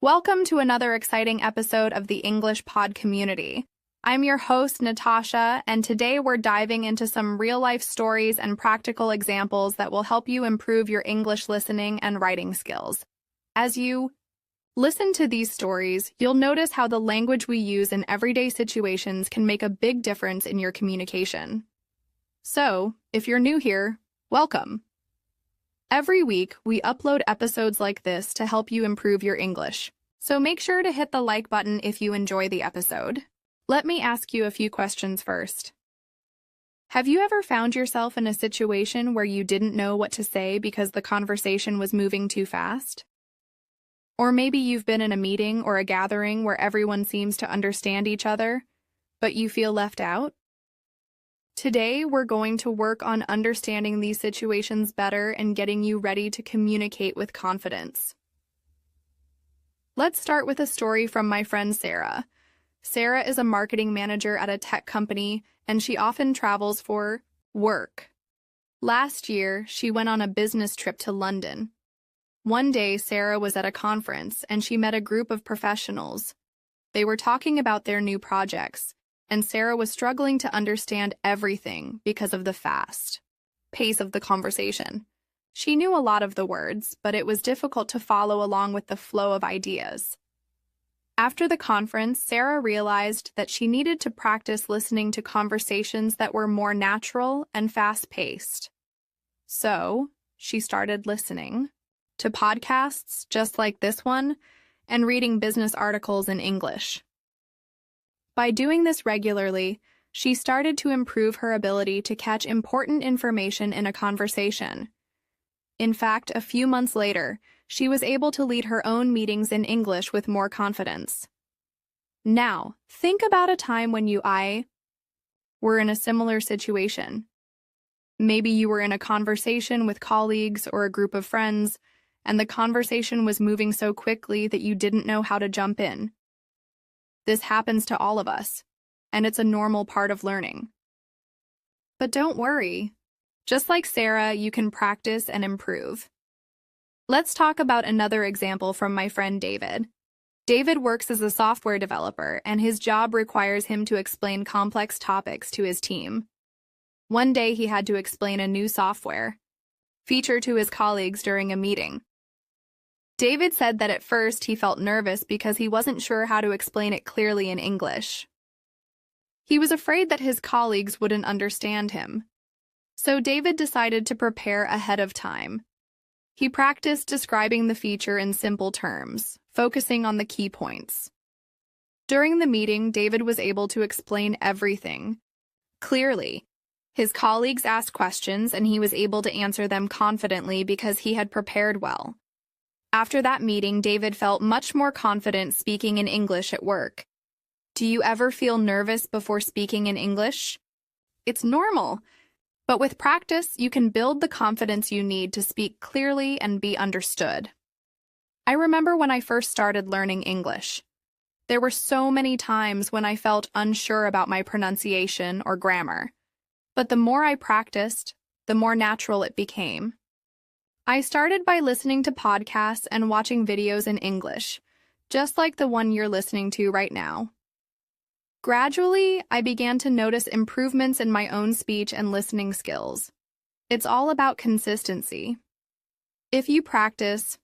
Welcome to another exciting episode of the English Pod community. I'm your host, Natasha, and today we're diving into some real-life stories and practical examples that will help you improve your English listening and writing skills. As you listen to these stories, you'll notice how the language we use in everyday situations can make a big difference in your communication. So, if you're new here, welcome. Every week, we upload episodes like this to help you improve your English. So make sure to hit the like button if you enjoy the episode. Let me ask you a few questions first. Have you ever found yourself in a situation where you didn't know what to say because the conversation was moving too fast? Or maybe you've been in a meeting or a gathering where everyone seems to understand each other, but you feel left out? Today, we're going to work on understanding these situations better and getting you ready to communicate with confidence. Let's start with a story from my friend Sarah. Sarah is a marketing manager at a tech company, and she often travels for work. Last year, she went on a business trip to London. One day, Sarah was at a conference, and she met a group of professionals. They were talking about their new projects, and Sarah was struggling to understand everything because of the fast pace of the conversation. She knew a lot of the words, but it was difficult to follow along with the flow of ideas. After the conference, Sarah realized that she needed to practice listening to conversations that were more natural and fast-paced. So, she started listening to podcasts just like this one and reading business articles in English. By doing this regularly, she started to improve her ability to catch important information in a conversation. In fact, a few months later, she was able to lead her own meetings in English with more confidence. Now, think about a time when I were in a similar situation. Maybe you were in a conversation with colleagues or a group of friends, and the conversation was moving so quickly that you didn't know how to jump in. This happens to all of us, and it's a normal part of learning. But don't worry. Just like Sarah, you can practice and improve. Let's talk about another example from my friend David. David works as a software developer, and his job requires him to explain complex topics to his team. One day, he had to explain a new software feature to his colleagues during a meeting. David said that at first he felt nervous because he wasn't sure how to explain it clearly in English. He was afraid that his colleagues wouldn't understand him. So David decided to prepare ahead of time. He practiced describing the feature in simple terms, focusing on the key points. During the meeting, David was able to explain everything clearly. His colleagues asked questions, and he was able to answer them confidently because he had prepared well. After that meeting, David felt much more confident speaking in English at work. Do you ever feel nervous before speaking in English? It's normal, but with practice, you can build the confidence you need to speak clearly and be understood. I remember when I first started learning English. There were so many times when I felt unsure about my pronunciation or grammar. But the more I practiced, the more natural it became. I started by listening to podcasts and watching videos in English, just like the one you're listening to right now. Gradually, I began to notice improvements in my own speech and listening skills. It's all about consistency. If you practice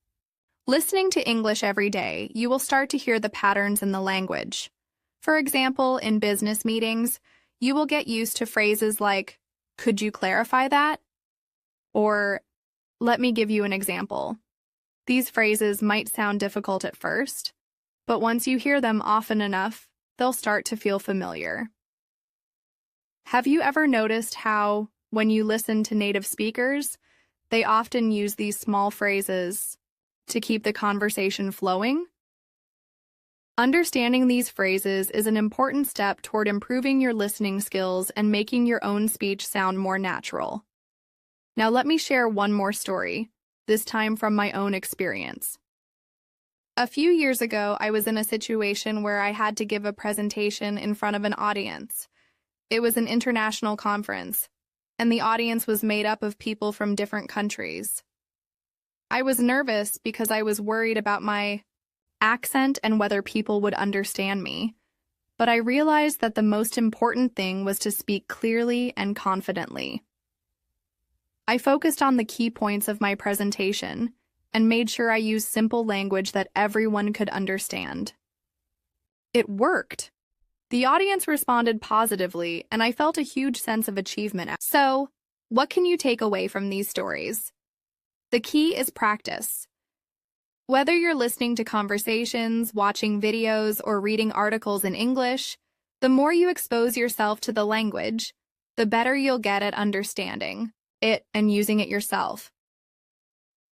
listening to English every day, you will start to hear the patterns in the language. For example, in business meetings, you will get used to phrases like, "Could you clarify that?" Or, "Let me give you an example." These phrases might sound difficult at first, but once you hear them often enough, they'll start to feel familiar. Have you ever noticed how, when you listen to native speakers, they often use these small phrases to keep the conversation flowing? Understanding these phrases is an important step toward improving your listening skills and making your own speech sound more natural. Now let me share one more story, this time from my own experience. A few years ago, I was in a situation where I had to give a presentation in front of an audience. It was an international conference, and the audience was made up of people from different countries. I was nervous because I was worried about my accent, and whether people would understand me. But I realized that the most important thing was to speak clearly and confidently. I focused on the key points of my presentation and made sure I used simple language that everyone could understand. It worked. The audience responded positively, and I felt a huge sense of achievement. So, what can you take away from these stories? The key is practice. Whether you're listening to conversations, watching videos, or reading articles in English, the more you expose yourself to the language, the better you'll get at understanding it and using it yourself.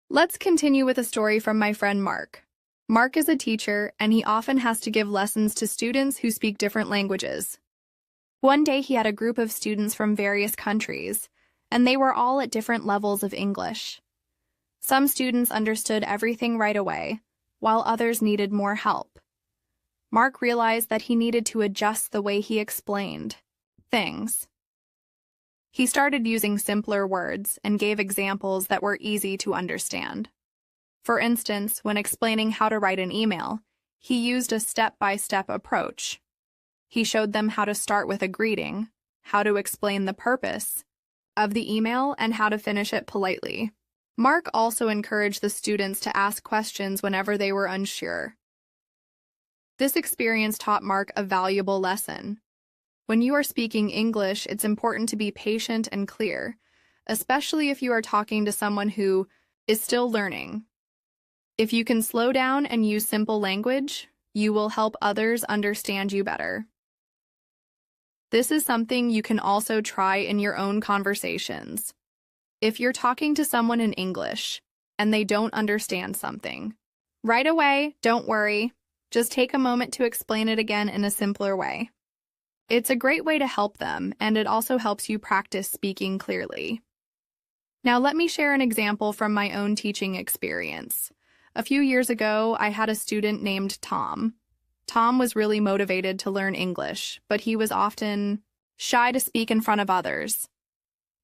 Let's continue with a story from my friend Mark. Mark is a teacher, and he often has to give lessons to students who speak different languages. One day he had a group of students from various countries, and they were all at different levels of English. Some students understood everything right away, while others needed more help. Mark realized that he needed to adjust the way he explained things. He started using simpler words and gave examples that were easy to understand. For instance, when explaining how to write an email, he used a step-by-step approach. He showed them how to start with a greeting, how to explain the purpose of the email, and how to finish it politely. Mark also encouraged the students to ask questions whenever they were unsure. This experience taught Mark a valuable lesson. When you are speaking English, it's important to be patient and clear, especially if you are talking to someone who is still learning. If you can slow down and use simple language, you will help others understand you better. This is something you can also try in your own conversations. If you're talking to someone in English and they don't understand something, right away, don't worry. Just take a moment to explain it again in a simpler way. It's a great way to help them, and it also helps you practice speaking clearly. Now let me share an example from my own teaching experience. A few years ago, I had a student named Tom. Tom was really motivated to learn English, but he was often shy to speak in front of others.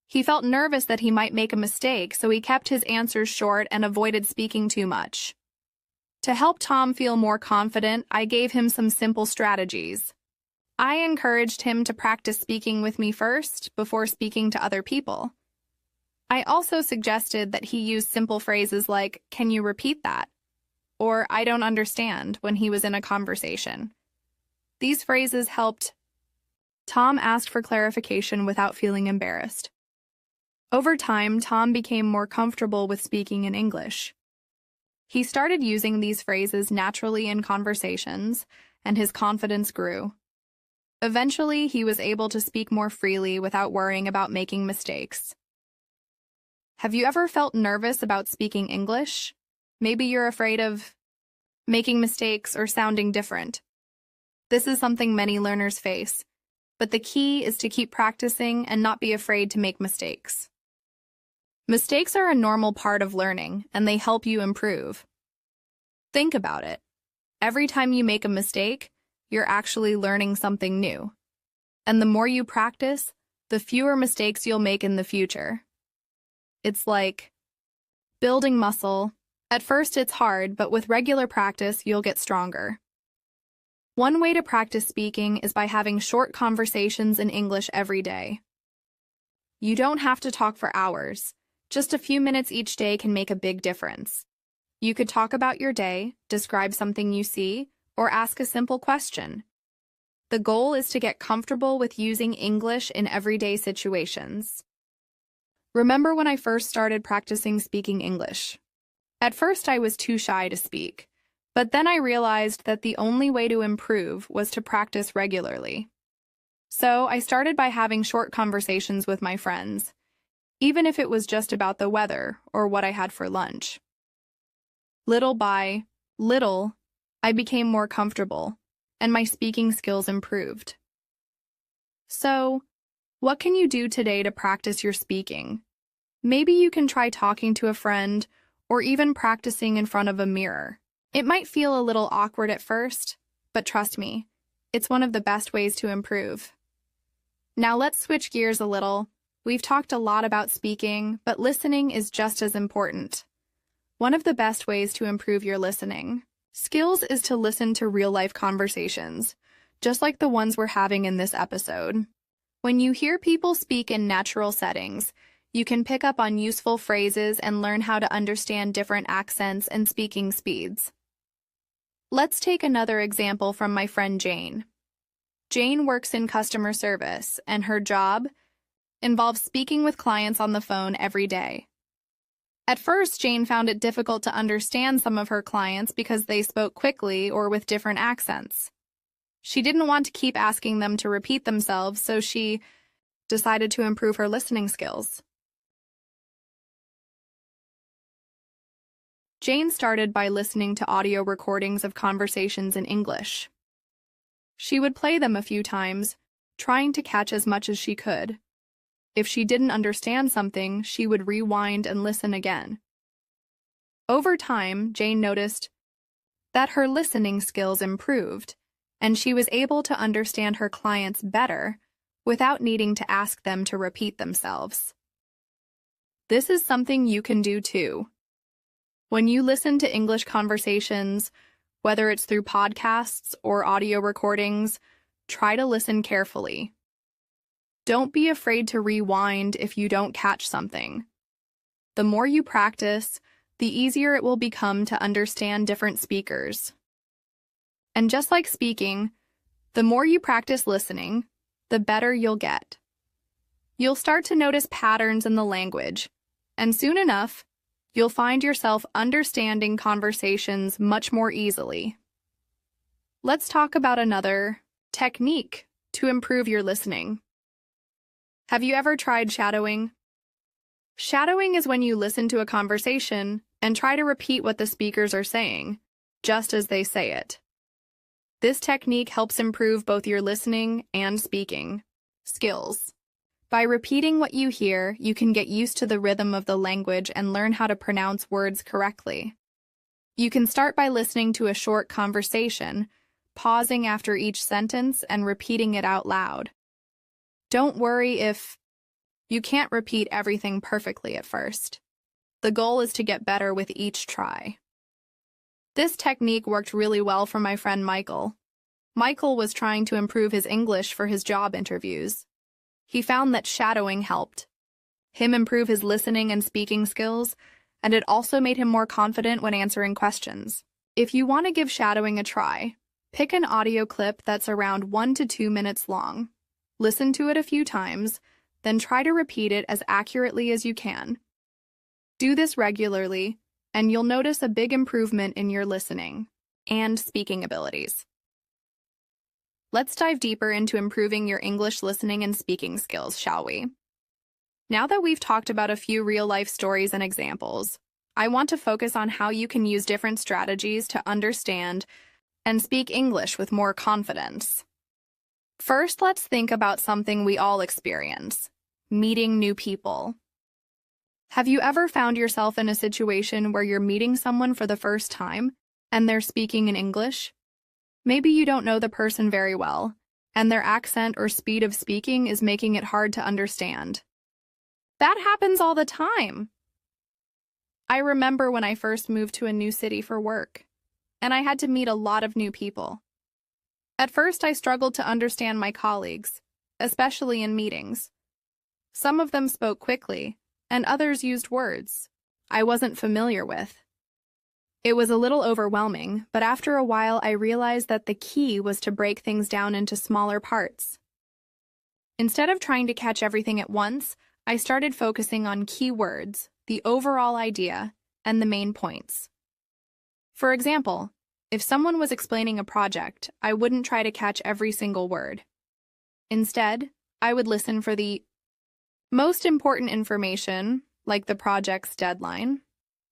He felt nervous that he might make a mistake, so he kept his answers short and avoided speaking too much. To help Tom feel more confident, I gave him some simple strategies. I encouraged him to practice speaking with me first before speaking to other people. I also suggested that he use simple phrases like, "Can you repeat that?" or "I don't understand" when he was in a conversation. These phrases helped Tom ask for clarification without feeling embarrassed. Over time, Tom became more comfortable with speaking in English. He started using these phrases naturally in conversations, and his confidence grew. Eventually, he was able to speak more freely without worrying about making mistakes. Have you ever felt nervous about speaking English? Maybe you're afraid of making mistakes or sounding different. This is something many learners face, but the key is to keep practicing and not be afraid to make mistakes. Mistakes are a normal part of learning, and they help you improve. Think about it. Every time you make a mistake, you're actually learning something new. And the more you practice, the fewer mistakes you'll make in the future. It's like building muscle. At first it's hard, but with regular practice, you'll get stronger. One way to practice speaking is by having short conversations in English every day. You don't have to talk for hours. Just a few minutes each day can make a big difference. You could talk about your day, describe something you see, or ask a simple question. The goal is to get comfortable with using English in everyday situations. Remember when I first started practicing speaking English? At first I was too shy to speak, but then I realized that the only way to improve was to practice regularly. So I started by having short conversations with my friends, even if it was just about the weather or what I had for lunch. Little by little, I became more comfortable, and my speaking skills improved. So, what can you do today to practice your speaking? Maybe you can try talking to a friend or even practicing in front of a mirror. It might feel a little awkward at first, but trust me, it's one of the best ways to improve. Now let's switch gears a little. We've talked a lot about speaking, but listening is just as important. One of the best ways to improve your listening Skills is to listen to real-life conversations, just like the ones we're having in this episode. When you hear people speak in natural settings, you can pick up on useful phrases and learn how to understand different accents and speaking speeds. Let's take another example from my friend Jane. Jane works in customer service, and her job involves speaking with clients on the phone every day. At first, Jane found it difficult to understand some of her clients because they spoke quickly or with different accents. She didn't want to keep asking them to repeat themselves, so she decided to improve her listening skills. Jane started by listening to audio recordings of conversations in English. She would play them a few times, trying to catch as much as she could. If she didn't understand something, she would rewind and listen again. Over time, Jane noticed that her listening skills improved, and she was able to understand her clients better without needing to ask them to repeat themselves. This is something you can do too. When you listen to English conversations, whether it's through podcasts or audio recordings, try to listen carefully. Don't be afraid to rewind if you don't catch something. The more you practice, the easier it will become to understand different speakers. And just like speaking, the more you practice listening, the better you'll get. You'll start to notice patterns in the language, and soon enough, you'll find yourself understanding conversations much more easily. Let's talk about another technique to improve your listening. Have you ever tried shadowing? Shadowing is when you listen to a conversation and try to repeat what the speakers are saying, just as they say it. This technique helps improve both your listening and speaking skills. By repeating what you hear, you can get used to the rhythm of the language and learn how to pronounce words correctly. You can start by listening to a short conversation, pausing after each sentence and repeating it out loud. Don't worry if you can't repeat everything perfectly at first. The goal is to get better with each try. This technique worked really well for my friend Michael. Michael was trying to improve his English for his job interviews. He found that shadowing helped him improve his listening and speaking skills, and it also made him more confident when answering questions. If you want to give shadowing a try, pick an audio clip that's around 1 to 2 minutes long. Listen to it a few times, then try to repeat it as accurately as you can. Do this regularly, and you'll notice a big improvement in your listening and speaking abilities. Let's dive deeper into improving your English listening and speaking skills, shall we? Now that we've talked about a few real-life stories and examples, I want to focus on how you can use different strategies to understand and speak English with more confidence. First, let's think about something we all experience: meeting new people. Have you ever found yourself in a situation where you're meeting someone for the first time and they're speaking in English? Maybe you don't know the person very well, and their accent or speed of speaking is making it hard to understand. That happens all the time. I remember when I first moved to a new city for work, and I had to meet a lot of new people. At first, I struggled to understand my colleagues, especially in meetings. Some of them spoke quickly, and others used words I wasn't familiar with. It was a little overwhelming, but after a while I realized that the key was to break things down into smaller parts. Instead of trying to catch everything at once, I started focusing on key words, the overall idea, and the main points. For example, if someone was explaining a project, I wouldn't try to catch every single word. Instead, I would listen for the most important information, like the project's deadline,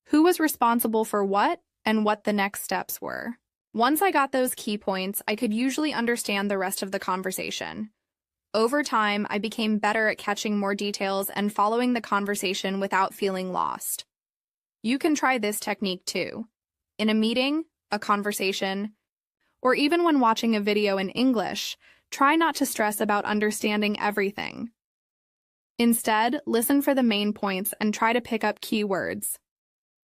who was responsible for what, and what the next steps were. Once I got those key points, I could usually understand the rest of the conversation. Over time, I became better at catching more details and following the conversation without feeling lost. You can try this technique too. In a meeting, a conversation, or even when watching a video in English, try not to stress about understanding everything. Instead, listen for the main points and try to pick up key words.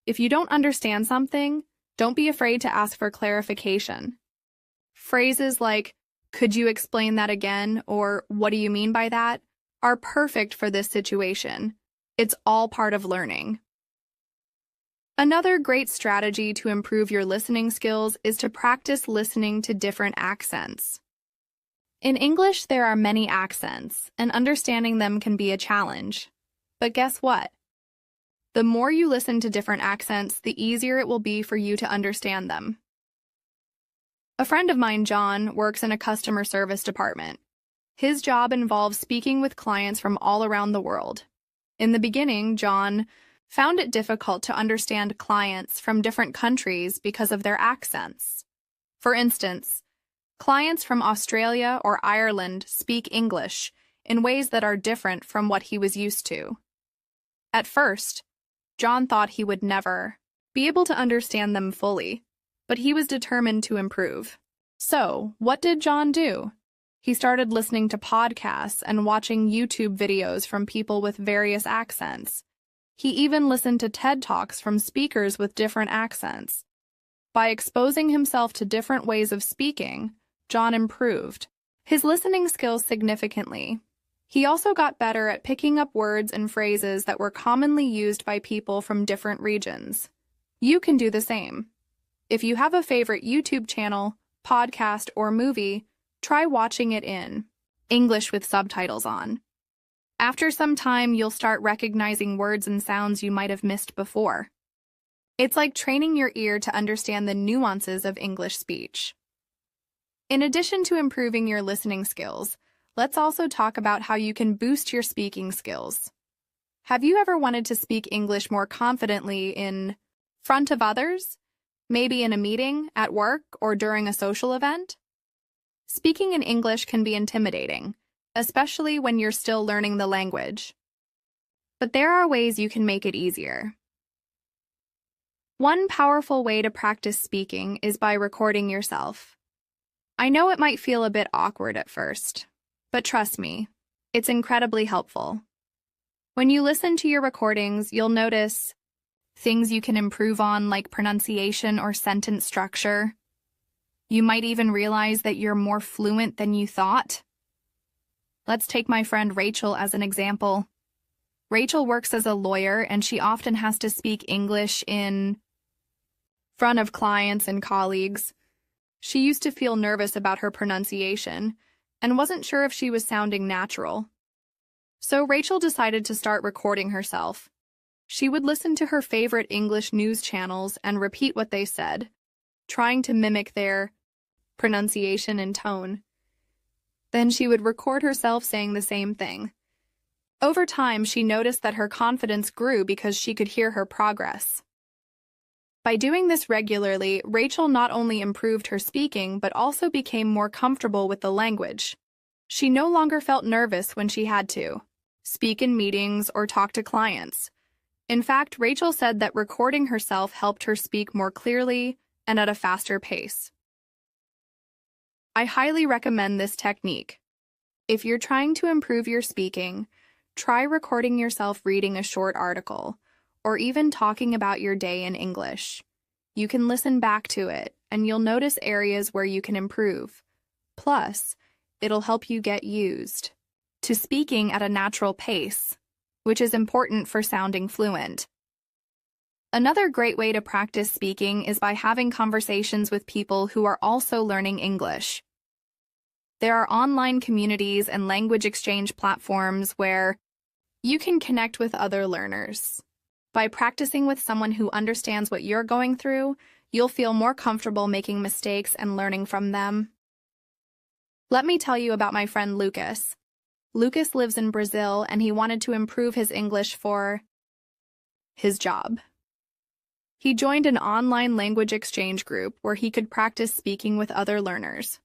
If you don't understand something, Don't be afraid to ask for clarification. Phrases like, "Could you explain that again?" or "What do you mean by that?" are perfect for this situation. It's all part of learning. Another great strategy to improve your listening skills is to practice listening to different accents. In English, there are many accents, and understanding them can be a challenge. But guess what? The more you listen to different accents, the easier it will be for you to understand them. A friend of mine, John, works in a customer service department. His job involves speaking with clients from all around the world. In the beginning, John found it difficult to understand clients from different countries because of their accents. For instance, clients from Australia or Ireland speak English in ways that are different from what he was used to. At first, John thought he would never be able to understand them fully, but he was determined to improve. So, what did John do? He started listening to podcasts and watching YouTube videos from people with various accents. He even listened to TED Talks from speakers with different accents. By exposing himself to different ways of speaking, John improved his listening skills significantly. He also got better at picking up words and phrases that were commonly used by people from different regions. You can do the same. If you have a favorite YouTube channel, podcast, or movie, try watching it in English with subtitles on. After some time, you'll start recognizing words and sounds you might have missed before. It's like training your ear to understand the nuances of English speech. In addition to improving your listening skills, let's also talk about how you can boost your speaking skills. Have you ever wanted to speak English more confidently in front of others? Maybe in a meeting, at work, or during a social event? Speaking in English can be intimidating, especially when you're still learning the language. But there are ways you can make it easier. One powerful way to practice speaking is by recording yourself. I know it might feel a bit awkward at first, but trust me, it's incredibly helpful. When you listen to your recordings, you'll notice things you can improve on, like pronunciation or sentence structure. You might even realize that you're more fluent than you thought. Let's take my friend Rachel as an example. Rachel works as a lawyer, and she often has to speak English in front of clients and colleagues. She used to feel nervous about her pronunciation and wasn't sure if she was sounding natural. So Rachel decided to start recording herself. She would listen to her favorite English news channels and repeat what they said, trying to mimic their pronunciation and tone. Then she would record herself saying the same thing. Over time, she noticed that her confidence grew because she could hear her progress. By doing this regularly, Rachel not only improved her speaking but also became more comfortable with the language. She no longer felt nervous when she had to speak in meetings or talk to clients. In fact, Rachel said that recording herself helped her speak more clearly and at a faster pace. I highly recommend this technique. If you're trying to improve your speaking, try recording yourself reading a short article, or even talking about your day in English. You can listen back to it, and you'll notice areas where you can improve. Plus, it'll help you get used to speaking at a natural pace, which is important for sounding fluent. Another great way to practice speaking is by having conversations with people who are also learning English. There are online communities and language exchange platforms where you can connect with other learners. By practicing with someone who understands what you're going through, you'll feel more comfortable making mistakes and learning from them. Let me tell you about my friend Lucas. Lucas lives in Brazil, and he wanted to improve his English for his job. He joined an online language exchange group where he could practice speaking with other learners.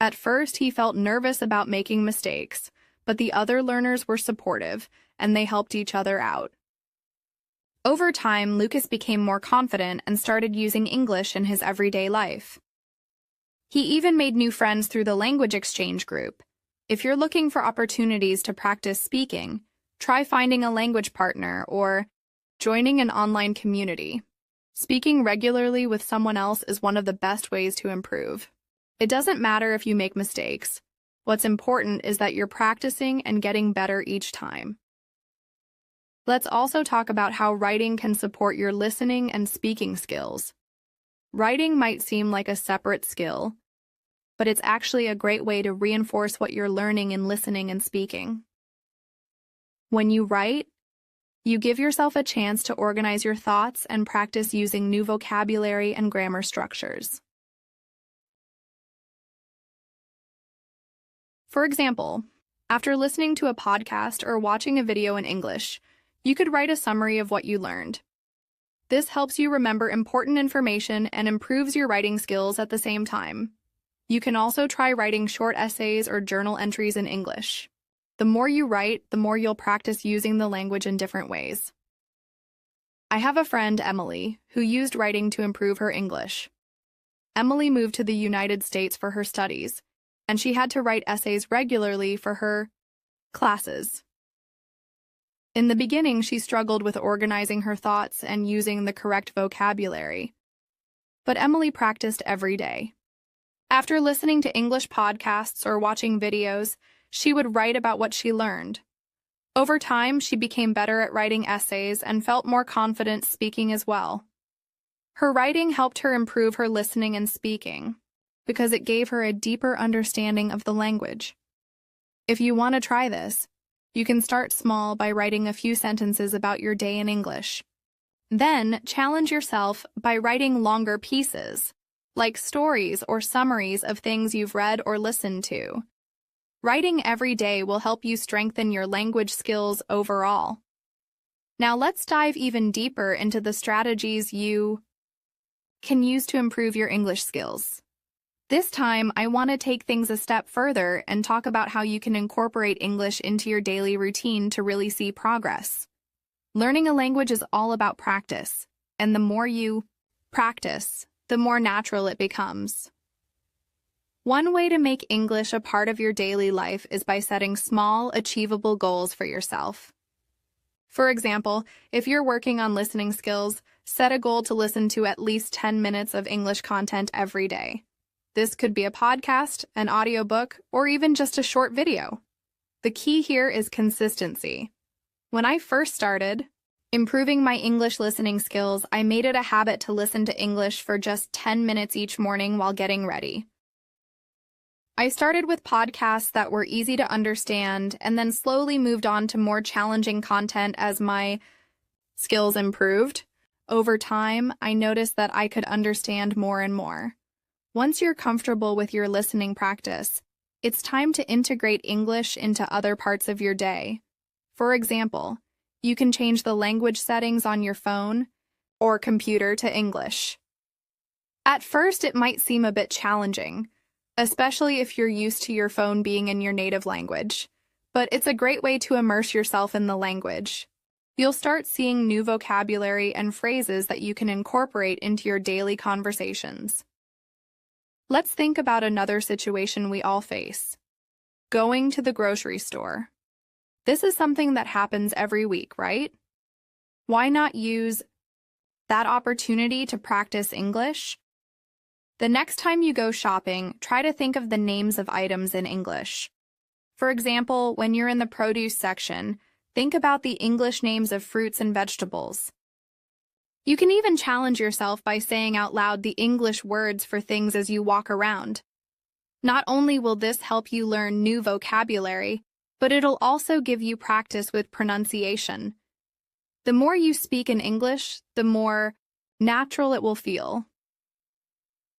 At first, he felt nervous about making mistakes, but the other learners were supportive, and they helped each other out. Over time, Lucas became more confident and started using English in his everyday life. He even made new friends through the language exchange group. If you're looking for opportunities to practice speaking, try finding a language partner or joining an online community. Speaking regularly with someone else is one of the best ways to improve. It doesn't matter if you make mistakes. What's important is that you're practicing and getting better each time. Let's also talk about how writing can support your listening and speaking skills. Writing might seem like a separate skill, but it's actually a great way to reinforce what you're learning in listening and speaking. When you write, you give yourself a chance to organize your thoughts and practice using new vocabulary and grammar structures. For example, after listening to a podcast or watching a video in English, you could write a summary of what you learned. This helps you remember important information and improves your writing skills at the same time. You can also try writing short essays or journal entries in English. The more you write, the more you'll practice using the language in different ways. I have a friend, Emily, who used writing to improve her English. Emily moved to the United States for her studies, and she had to write essays regularly for her classes. In the beginning, she struggled with organizing her thoughts and using the correct vocabulary. But Emily practiced every day. After listening to English podcasts or watching videos, she would write about what she learned. Over time, she became better at writing essays and felt more confident speaking as well. Her writing helped her improve her listening and speaking because it gave her a deeper understanding of the language. If you want to try this, you can start small by writing a few sentences about your day in English. Then, challenge yourself by writing longer pieces, like stories or summaries of things you've read or listened to. Writing every day will help you strengthen your language skills overall. Now let's dive even deeper into the strategies you can use to improve your English skills. This time, I want to take things a step further and talk about how you can incorporate English into your daily routine to really see progress. Learning a language is all about practice, and the more you practice, the more natural it becomes. One way to make English a part of your daily life is by setting small, achievable goals for yourself. For example, if you're working on listening skills, set a goal to listen to at least 10 minutes of English content every day. This could be a podcast, an audiobook, or even just a short video. The key here is consistency. When I first started improving my English listening skills, I made it a habit to listen to English for just 10 minutes each morning while getting ready. I started with podcasts that were easy to understand and then slowly moved on to more challenging content as my skills improved. Over time, I noticed that I could understand more and more. Once you're comfortable with your listening practice, it's time to integrate English into other parts of your day. For example, you can change the language settings on your phone or computer to English. At first, it might seem a bit challenging, especially if you're used to your phone being in your native language. But it's a great way to immerse yourself in the language. You'll start seeing new vocabulary and phrases that you can incorporate into your daily conversations. Let's think about another situation we all face: going to the grocery store. This is something that happens every week, right? Why not use that opportunity to practice English? The next time you go shopping, try to think of the names of items in English. For example, when you're in the produce section, think about the English names of fruits and vegetables. You can even challenge yourself by saying out loud the English words for things as you walk around. Not only will this help you learn new vocabulary, but it'll also give you practice with pronunciation. The more you speak in English, the more natural it will feel.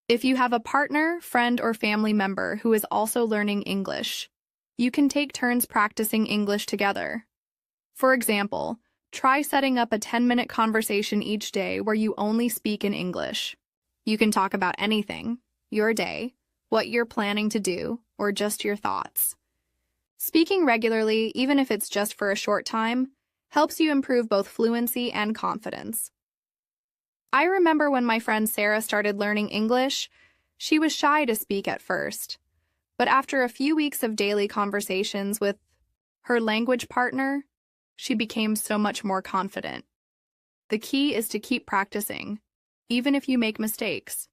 If you have a partner, friend, or family member who is also learning English, you can take turns practicing English together. For example, try setting up a 10-minute conversation each day where you only speak in English. You can talk about anything, your day, what you're planning to do, or just your thoughts. Speaking regularly, even if it's just for a short time, helps you improve both fluency and confidence. I remember when my friend Sarah started learning English, she was shy to speak at first. But after a few weeks of daily conversations with her language partner, she became so much more confident. The key is to keep practicing. even if you make mistakes.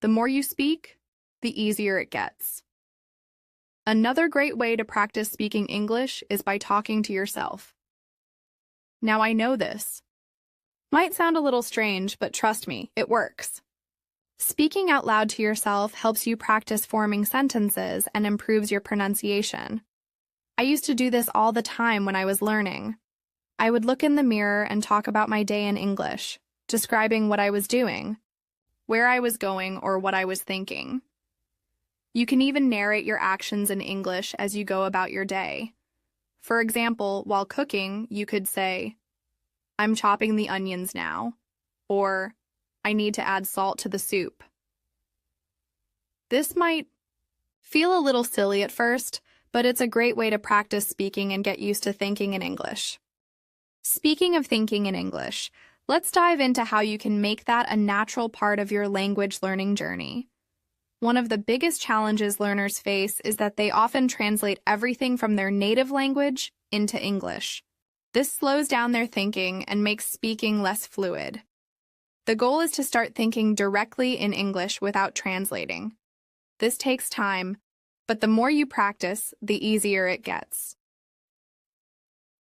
The more you speak, the easier it gets. Another great way to practice speaking English is by talking to yourself. Now, I know this might sound a little strange, but trust me, it works. Speaking out loud to yourself helps you practice forming sentences and improves your pronunciation. I used to do this all the time when I was learning. I would look in the mirror and talk about my day in English, describing what I was doing, where I was going, or what I was thinking. You can even narrate your actions in English as you go about your day. For example, while cooking, you could say, "I'm chopping the onions now," or "I need to add salt to the soup." This might feel a little silly at first, but it's a great way to practice speaking and get used to thinking in English. Speaking of thinking in English, let's dive into how you can make that a natural part of your language learning journey. One of the biggest challenges learners face is that they often translate everything from their native language into English. This slows down their thinking and makes speaking less fluid. The goal is to start thinking directly in English without translating. This takes time, but the more you practice, the easier it gets.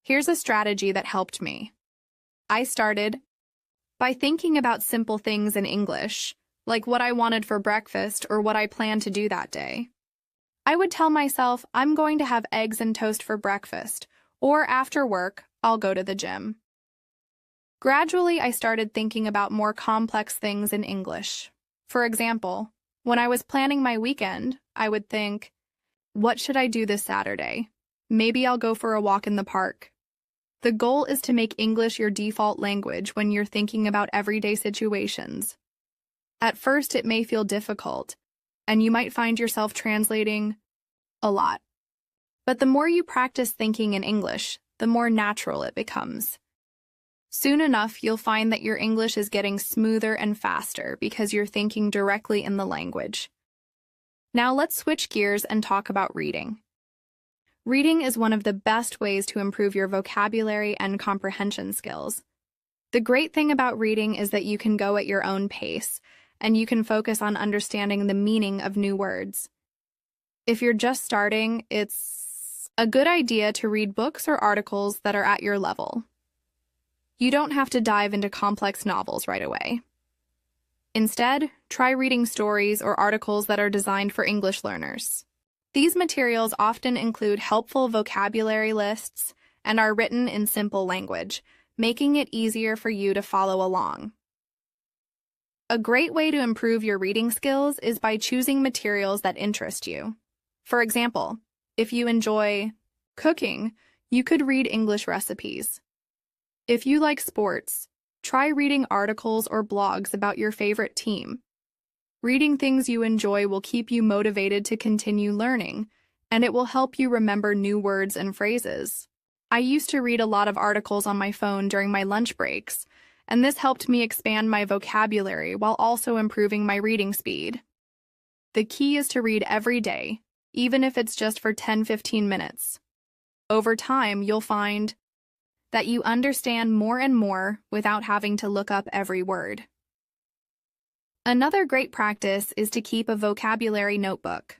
Here's a strategy that helped me. I started by thinking about simple things in English, like what I wanted for breakfast or what I planned to do that day. I would tell myself, "I'm going to have eggs and toast for breakfast," or "after work, I'll go to the gym." Gradually, I started thinking about more complex things in English. For example, when I was planning my weekend, I would think, "What should I do this Saturday? Maybe I'll go for a walk in the park." The goal is to make English your default language when you're thinking about everyday situations. At first, it may feel difficult, and you might find yourself translating a lot. But the more you practice thinking in English, the more natural it becomes. Soon enough, you'll find that your English is getting smoother and faster because you're thinking directly in the language. Now let's switch gears and talk about reading. Reading is one of the best ways to improve your vocabulary and comprehension skills. The great thing about reading is that you can go at your own pace, and you can focus on understanding the meaning of new words. If you're just starting, it's a good idea to read books or articles that are at your level. You don't have to dive into complex novels right away. Instead, try reading stories or articles that are designed for English learners. These materials often include helpful vocabulary lists and are written in simple language, making it easier for you to follow along. A great way to improve your reading skills is by choosing materials that interest you. For example, if you enjoy cooking, you could read English recipes. If you like sports, try reading articles or blogs about your favorite team. Reading things you enjoy will keep you motivated to continue learning, and it will help you remember new words and phrases. I used to read a lot of articles on my phone during my lunch breaks, and this helped me expand my vocabulary while also improving my reading speed. The key is to read every day, even if it's just for 10-15 minutes. Over time, you'll find that you understand more and more without having to look up every word. Another great practice is to keep a vocabulary notebook.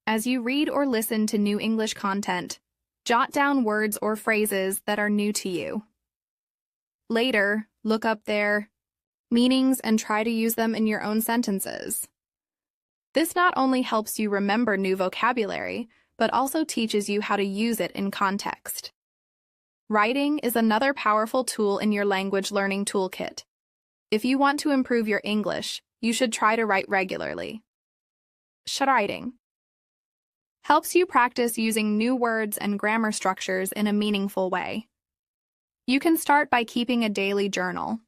As you read or listen to new English content, jot down words or phrases that are new to you. Later, look up their meanings and try to use them in your own sentences. This not only helps you remember new vocabulary, but also teaches you how to use it in context. Writing is another powerful tool in your language learning toolkit. If you want to improve your English, you should try to write regularly. Writing helps you practice using new words and grammar structures in a meaningful way. You can start by keeping a daily journal.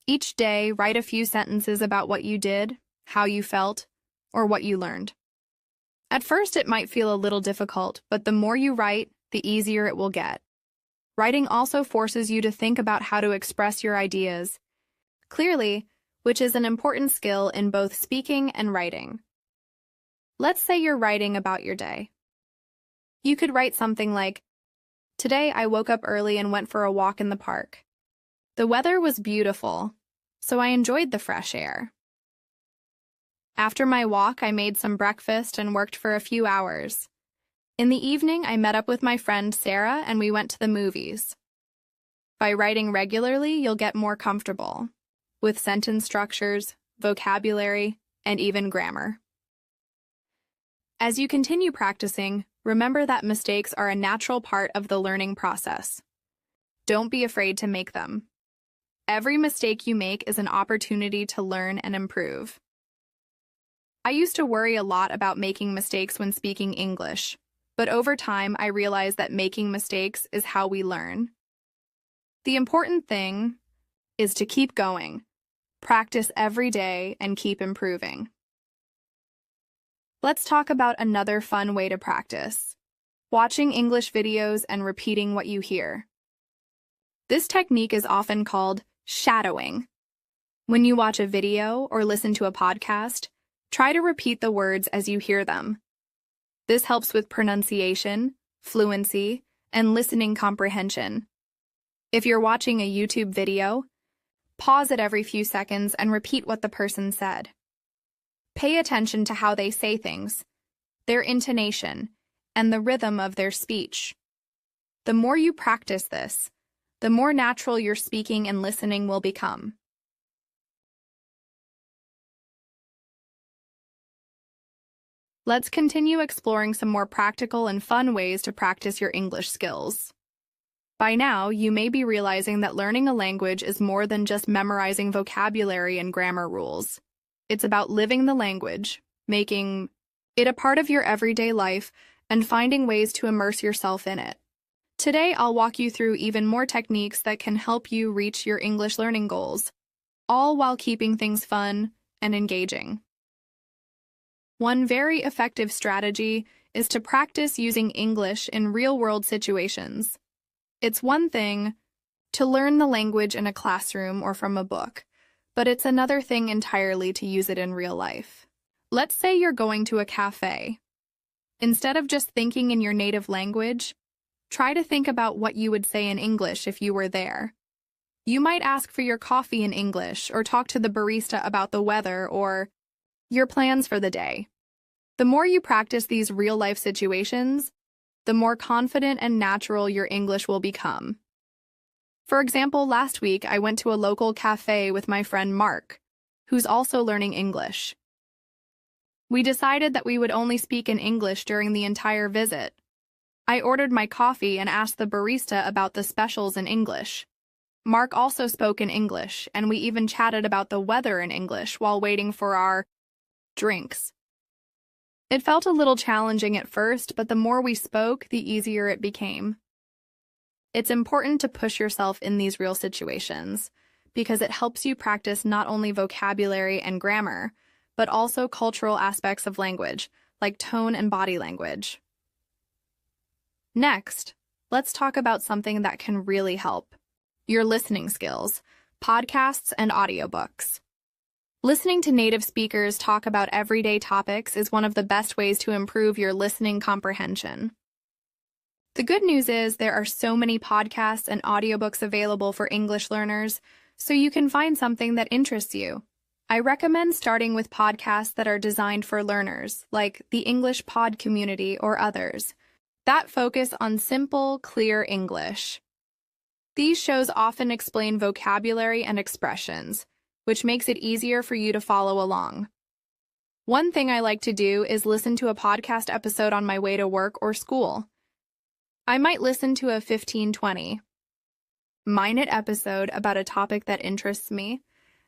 Each day, write a few sentences about what you did, how you felt, or what you learned. At first, it might feel a little difficult, but the more you write, the easier it will get. Writing also forces you to think about how to express your ideas clearly, which is an important skill in both speaking and writing. Let's say you're writing about your day. You could write something like, "Today I woke up early and went for a walk in the park. The weather was beautiful. so I enjoyed the fresh air. After my walk, I made some breakfast and worked for a few hours. In the evening, I met up with my friend Sarah and we went to the movies. By writing regularly, you'll get more comfortable with sentence structures, vocabulary, and even grammar. As you continue practicing, remember that mistakes are a natural part of the learning process. Don't be afraid to make them. Every mistake you make is an opportunity to learn and improve. I used to worry a lot about making mistakes when speaking English, but over time I realized that making mistakes is how we learn. The important thing is to keep going, practice every day, and keep improving. Let's talk about another fun way to practice: watching English videos and repeating what you hear. This technique is often called shadowing. When you watch a video or listen to a podcast, try to repeat the words as you hear them. This helps with pronunciation, fluency, and listening comprehension. If you're watching a YouTube video, pause it every few seconds and repeat what the person said. Pay attention to how they say things, their intonation, and the rhythm of their speech. The more you practice this, the more natural your speaking and listening will become. Let's continue exploring some more practical and fun ways to practice your English skills. By now, you may be realizing that learning a language is more than just memorizing vocabulary and grammar rules. It's about living the language, making it a part of your everyday life, and finding ways to immerse yourself in it. Today, I'll walk you through even more techniques that can help you reach your English learning goals, all while keeping things fun and engaging. One very effective strategy is to practice using English in real-world situations. It's one thing to learn the language in a classroom or from a book, but it's another thing entirely to use it in real life. Let's say you're going to a cafe. Instead of just thinking in your native language, try to think about what you would say in English if you were there. You might ask for your coffee in English or talk to the barista about the weather or your plans for the day. The more you practice these real-life situations, the more confident and natural your English will become. For example, last week I went to a local cafe with my friend Mark, who's also learning English. We decided that we would only speak in English during the entire visit. I ordered my coffee and asked the barista about the specials in English. Mark also spoke in English, and we even chatted about the weather in English while waiting for our drinks. It felt a little challenging at first, but the more we spoke, the easier it became. It's important to push yourself in these real situations because it helps you practice not only vocabulary and grammar, but also cultural aspects of language, like tone and body language. Next, let's talk about something that can really help: your listening skills, podcasts, and audiobooks. Listening to native speakers talk about everyday topics is one of the best ways to improve your listening comprehension. The good news is there are so many podcasts and audiobooks available for English learners, so you can find something that interests you. I recommend starting with podcasts that are designed for learners, like the English Pod Community or others, that focus on simple, clear English. These shows often explain vocabulary and expressions, which makes it easier for you to follow along. One thing I like to do is listen to a podcast episode on my way to work or school. I might listen to a 15-20-minute episode about a topic that interests me,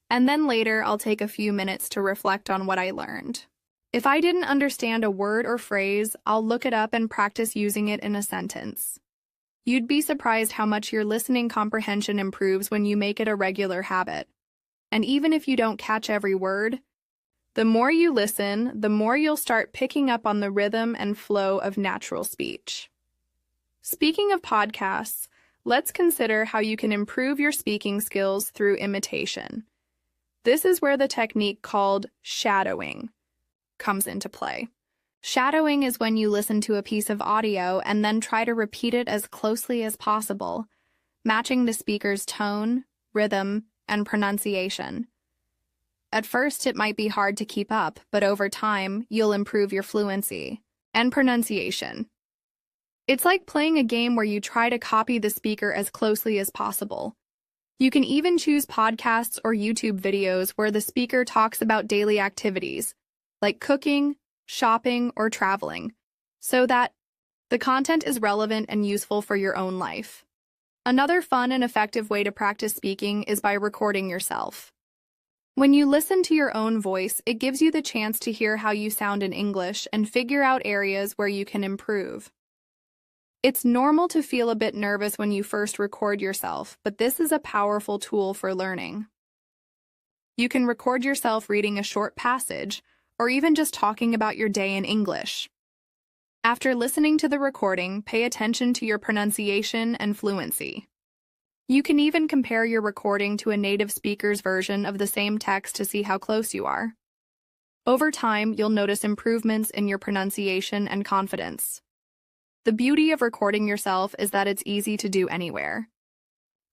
and then later I'll take a few minutes to reflect on what I learned. If I didn't understand a word or phrase, I'll look it up and practice using it in a sentence. You'd be surprised how much your listening comprehension improves when you make it a regular habit. And even if you don't catch every word, the more you listen, the more you'll start picking up on the rhythm and flow of natural speech. Speaking of podcasts, let's consider how you can improve your speaking skills through imitation. This is where the technique called shadowing comes into play. Shadowing is when you listen to a piece of audio and then try to repeat it as closely as possible, matching the speaker's tone, rhythm, and pronunciation. At first, it might be hard to keep up, but over time, you'll improve your fluency and pronunciation. It's like playing a game where you try to copy the speaker as closely as possible. You can even choose podcasts or YouTube videos where the speaker talks about daily activities, like cooking, shopping, or traveling, so that the content is relevant and useful for your own life. Another fun and effective way to practice speaking is by recording yourself. When you listen to your own voice, it gives you the chance to hear how you sound in English and figure out areas where you can improve. It's normal to feel a bit nervous when you first record yourself, but this is a powerful tool for learning. You can record yourself reading a short passage, or even just talking about your day in English. After listening to the recording, pay attention to your pronunciation and fluency. You can even compare your recording to a native speaker's version of the same text to see how close you are. Over time, you'll notice improvements in your pronunciation and confidence. The beauty of recording yourself is that it's easy to do anywhere.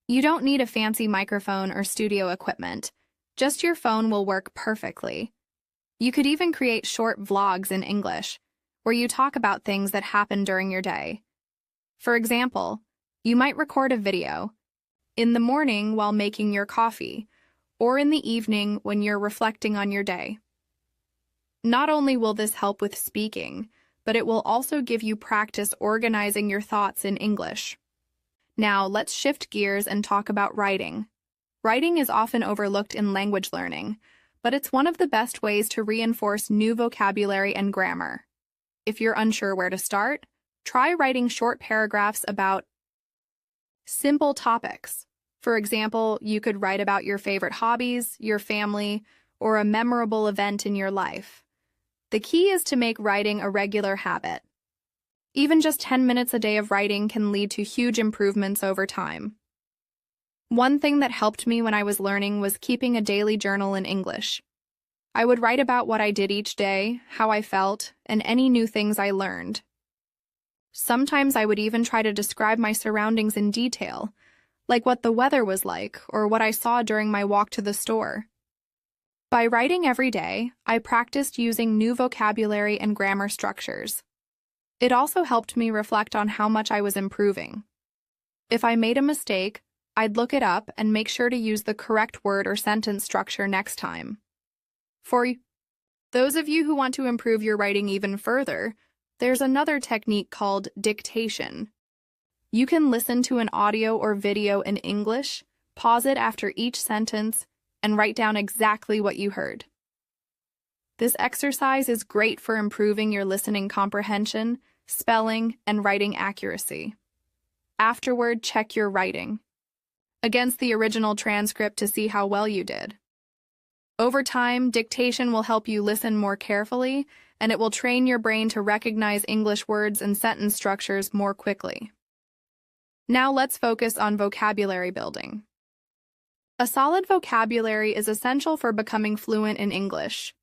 You don't need a fancy microphone or studio equipment. Just your phone will work perfectly. You could even create short vlogs in English, where you talk about things that happen during your day. For example, you might record a video in the morning while making your coffee, or in the evening when you're reflecting on your day. Not only will this help with speaking, but it will also give you practice organizing your thoughts in English. Now, let's shift gears and talk about writing. Writing is often overlooked in language learning, but it's one of the best ways to reinforce new vocabulary and grammar. If you're unsure where to start, try writing short paragraphs about simple topics. For example, you could write about your favorite hobbies, your family, or a memorable event in your life. The key is to make writing a regular habit. Even just 10 minutes a day of writing can lead to huge improvements over time. One thing that helped me when I was learning was keeping a daily journal in English. I would write about what I did each day, how I felt, and any new things I learned. Sometimes I would even try to describe my surroundings in detail, like what the weather was like or what I saw during my walk to the store. By writing every day, I practiced using new vocabulary and grammar structures. It also helped me reflect on how much I was improving. If I made a mistake, I'd look it up and make sure to use the correct word or sentence structure next time. For those of you who want to improve your writing even further, there's another technique called dictation. You can listen to an audio or video in English, pause it after each sentence, and write down exactly what you heard. This exercise is great for improving your listening comprehension, spelling, and writing accuracy. Afterward, check your writing against the original transcript to see how well you did. Over time, dictation will help you listen more carefully, and it will train your brain to recognize English words and sentence structures more quickly. Now let's focus on vocabulary building. A solid vocabulary is essential for becoming fluent in English.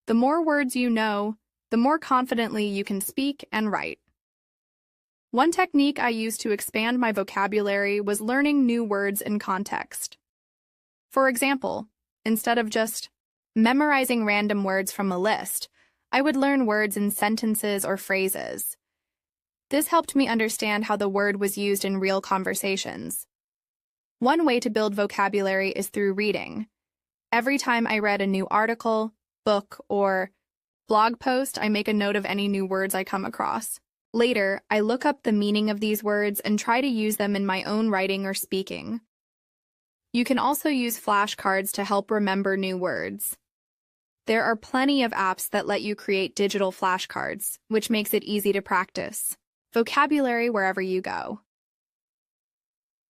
The more words you know, the more confidently you can speak and write. One technique I used to expand my vocabulary was learning new words in context. For example, instead of just memorizing random words from a list, I would learn words in sentences or phrases. This helped me understand how the word was used in real conversations. One way to build vocabulary is through reading. Every time I read a new article, book, or blog post, I make a note of any new words I come across. Later, I look up the meaning of these words and try to use them in my own writing or speaking. You can also use flashcards to help remember new words. There are plenty of apps that let you create digital flashcards, which makes it easy to practice vocabulary wherever you go.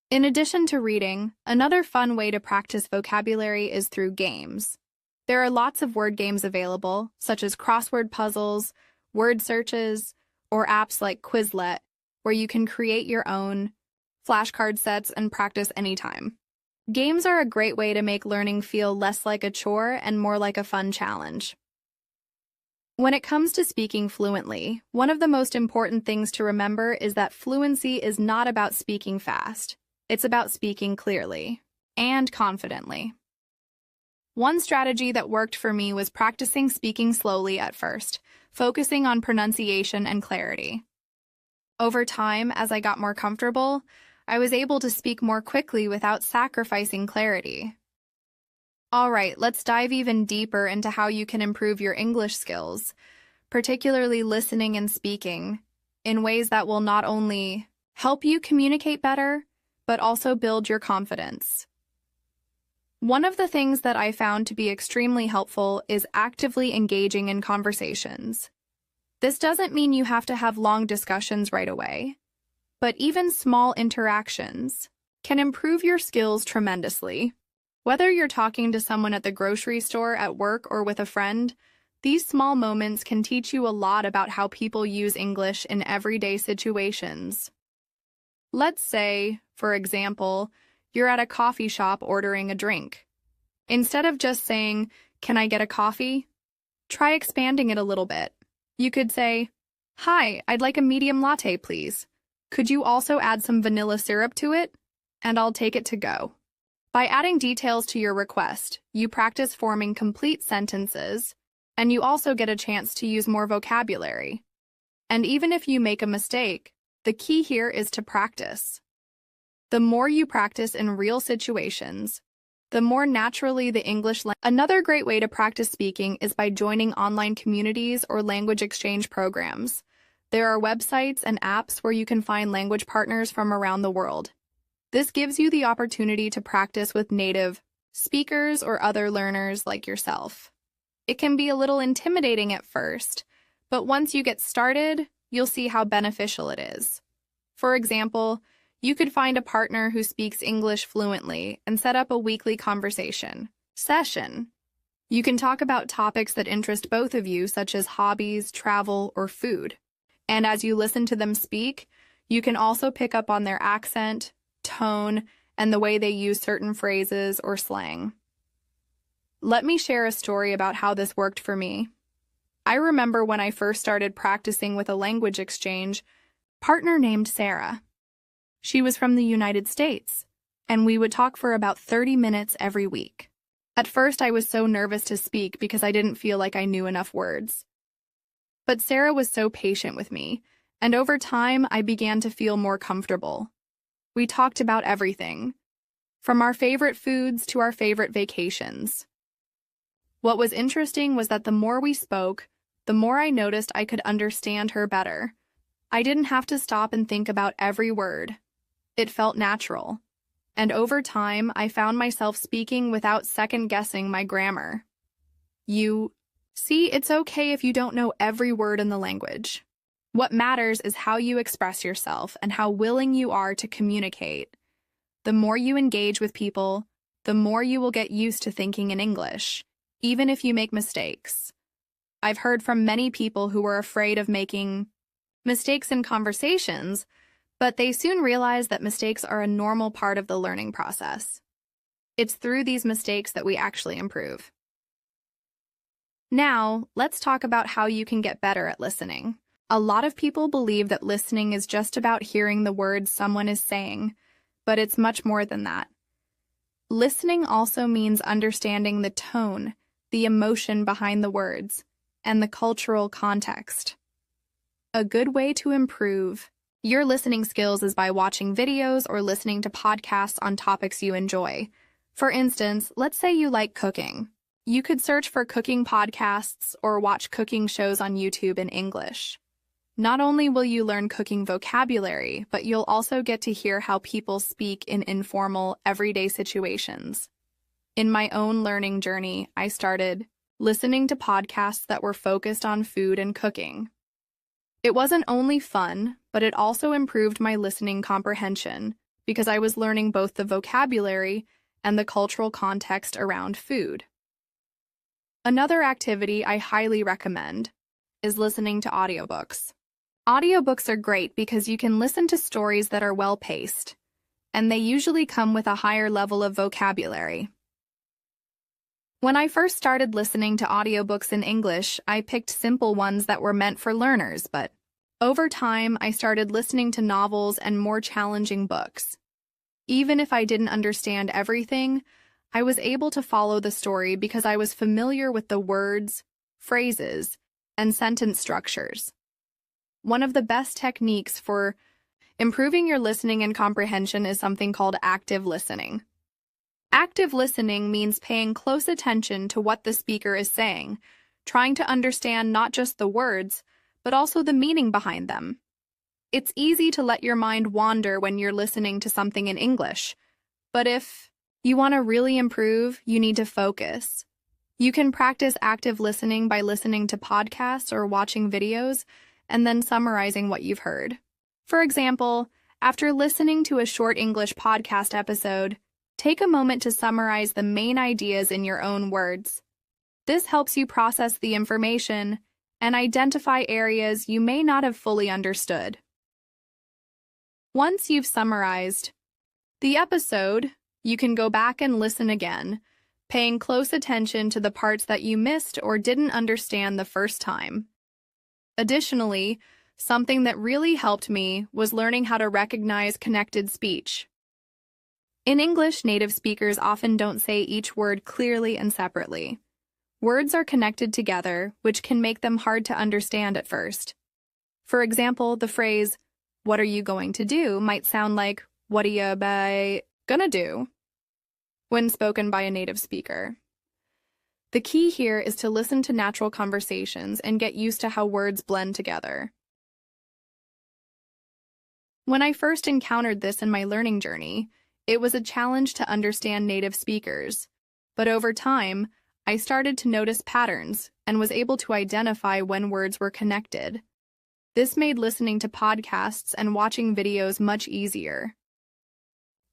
In addition to reading, another fun way to practice vocabulary is through games. There are lots of word games available, such as crossword puzzles, word searches, or apps like Quizlet, where you can create your own flashcard sets and practice anytime. Games are a great way to make learning feel less like a chore and more like a fun challenge. When it comes to speaking fluently, one of the most important things to remember is that fluency is not about speaking fast. It's about speaking clearly. and confidently. One strategy that worked for me was practicing speaking slowly at first, focusing on pronunciation and clarity. Over time, as I got more comfortable, I was able to speak more quickly without sacrificing clarity. All right, let's dive even deeper into how you can improve your English skills, particularly listening and speaking, in ways that will not only help you communicate better, but also build your confidence. One of the things that I found to be extremely helpful is actively engaging in conversations. This doesn't mean you have to have long discussions right away, but even small interactions can improve your skills tremendously. Whether you're talking to someone at the grocery store, at work, or with a friend, these small moments can teach you a lot about how people use English in everyday situations. Let's say, for example, you're at a coffee shop ordering a drink. Instead of just saying, "Can I get a coffee?" try expanding it a little bit. You could say, "Hi, I'd like a medium latte, please. Could you also add some vanilla syrup to it? And I'll take it to go." By adding details to your request, you practice forming complete sentences, and you also get a chance to use more vocabulary. And even if you make a mistake, the key here is to practice. The more you practice in real situations, the more naturally the English language. Another great way to practice speaking is by joining online communities or language exchange programs. There are websites and apps where you can find language partners from around the world. This gives you the opportunity to practice with native speakers or other learners like yourself. It can be a little intimidating at first, but once you get started, you'll see how beneficial it is. For example, you could find a partner who speaks English fluently and set up a weekly conversation session. You can talk about topics that interest both of you, such as hobbies, travel, or food. And as you listen to them speak, you can also pick up on their accent, tone, and the way they use certain phrases or slang. Let me share a story about how this worked for me. I remember when I first started practicing with a language exchange partner named Sarah. She was from the United States, and we would talk for about 30 minutes every week. At first, I was so nervous to speak because I didn't feel like I knew enough words. But Sarah was so patient with me, and over time, I began to feel more comfortable. We talked about everything, from our favorite foods to our favorite vacations. What was interesting was that the more we spoke, the more I noticed I could understand her better. I didn't have to stop and think about every word. It felt natural. And over time, I found myself speaking without second-guessing my grammar. See, it's okay if you don't know every word in the language. What matters is how you express yourself and how willing you are to communicate. The more you engage with people, the more you will get used to thinking in English, even if you make mistakes. I've heard from many people who were afraid of making mistakes in conversations, but they soon realize that mistakes are a normal part of the learning process. It's through these mistakes that we actually improve. Now, let's talk about how you can get better at listening. A lot of people believe that listening is just about hearing the words someone is saying, but it's much more than that. Listening also means understanding the tone, the emotion behind the words, and the cultural context. A good way to improve your listening skills is by watching videos or listening to podcasts on topics you enjoy. For instance, let's say you like cooking. You could search for cooking podcasts or watch cooking shows on YouTube in English. Not only will you learn cooking vocabulary, but you'll also get to hear how people speak in informal, everyday situations. In my own learning journey, I started listening to podcasts that were focused on food and cooking. It wasn't only fun, but it also improved my listening comprehension because I was learning both the vocabulary and the cultural context around food. Another activity I highly recommend is listening to audiobooks. Audiobooks are great because you can listen to stories that are well-paced, and they usually come with a higher level of vocabulary. When I first started listening to audiobooks in English, I picked simple ones that were meant for learners, but over time, I started listening to novels and more challenging books. Even if I didn't understand everything, I was able to follow the story because I was familiar with the words, phrases, and sentence structures. One of the best techniques for improving your listening and comprehension is something called active listening. Active listening means paying close attention to what the speaker is saying, trying to understand not just the words, but also the meaning behind them. It's easy to let your mind wander when you're listening to something in English, but if you want to really improve, you need to focus. You can practice active listening by listening to podcasts or watching videos, and then summarizing what you've heard. For example, after listening to a short English podcast episode, take a moment to summarize the main ideas in your own words. This helps you process the information and identify areas you may not have fully understood. Once you've summarized the episode, you can go back and listen again, paying close attention to the parts that you missed or didn't understand the first time. Additionally, something that really helped me was learning how to recognize connected speech. In English, native speakers often don't say each word clearly and separately. Words are connected together, which can make them hard to understand at first. For example, the phrase, "What are you going to do?" might sound like, "What are you gonna do?" when spoken by a native speaker. The key here is to listen to natural conversations and get used to how words blend together. When I first encountered this in my learning journey, it was a challenge to understand native speakers, but over time, I started to notice patterns and was able to identify when words were connected. This made listening to podcasts and watching videos much easier.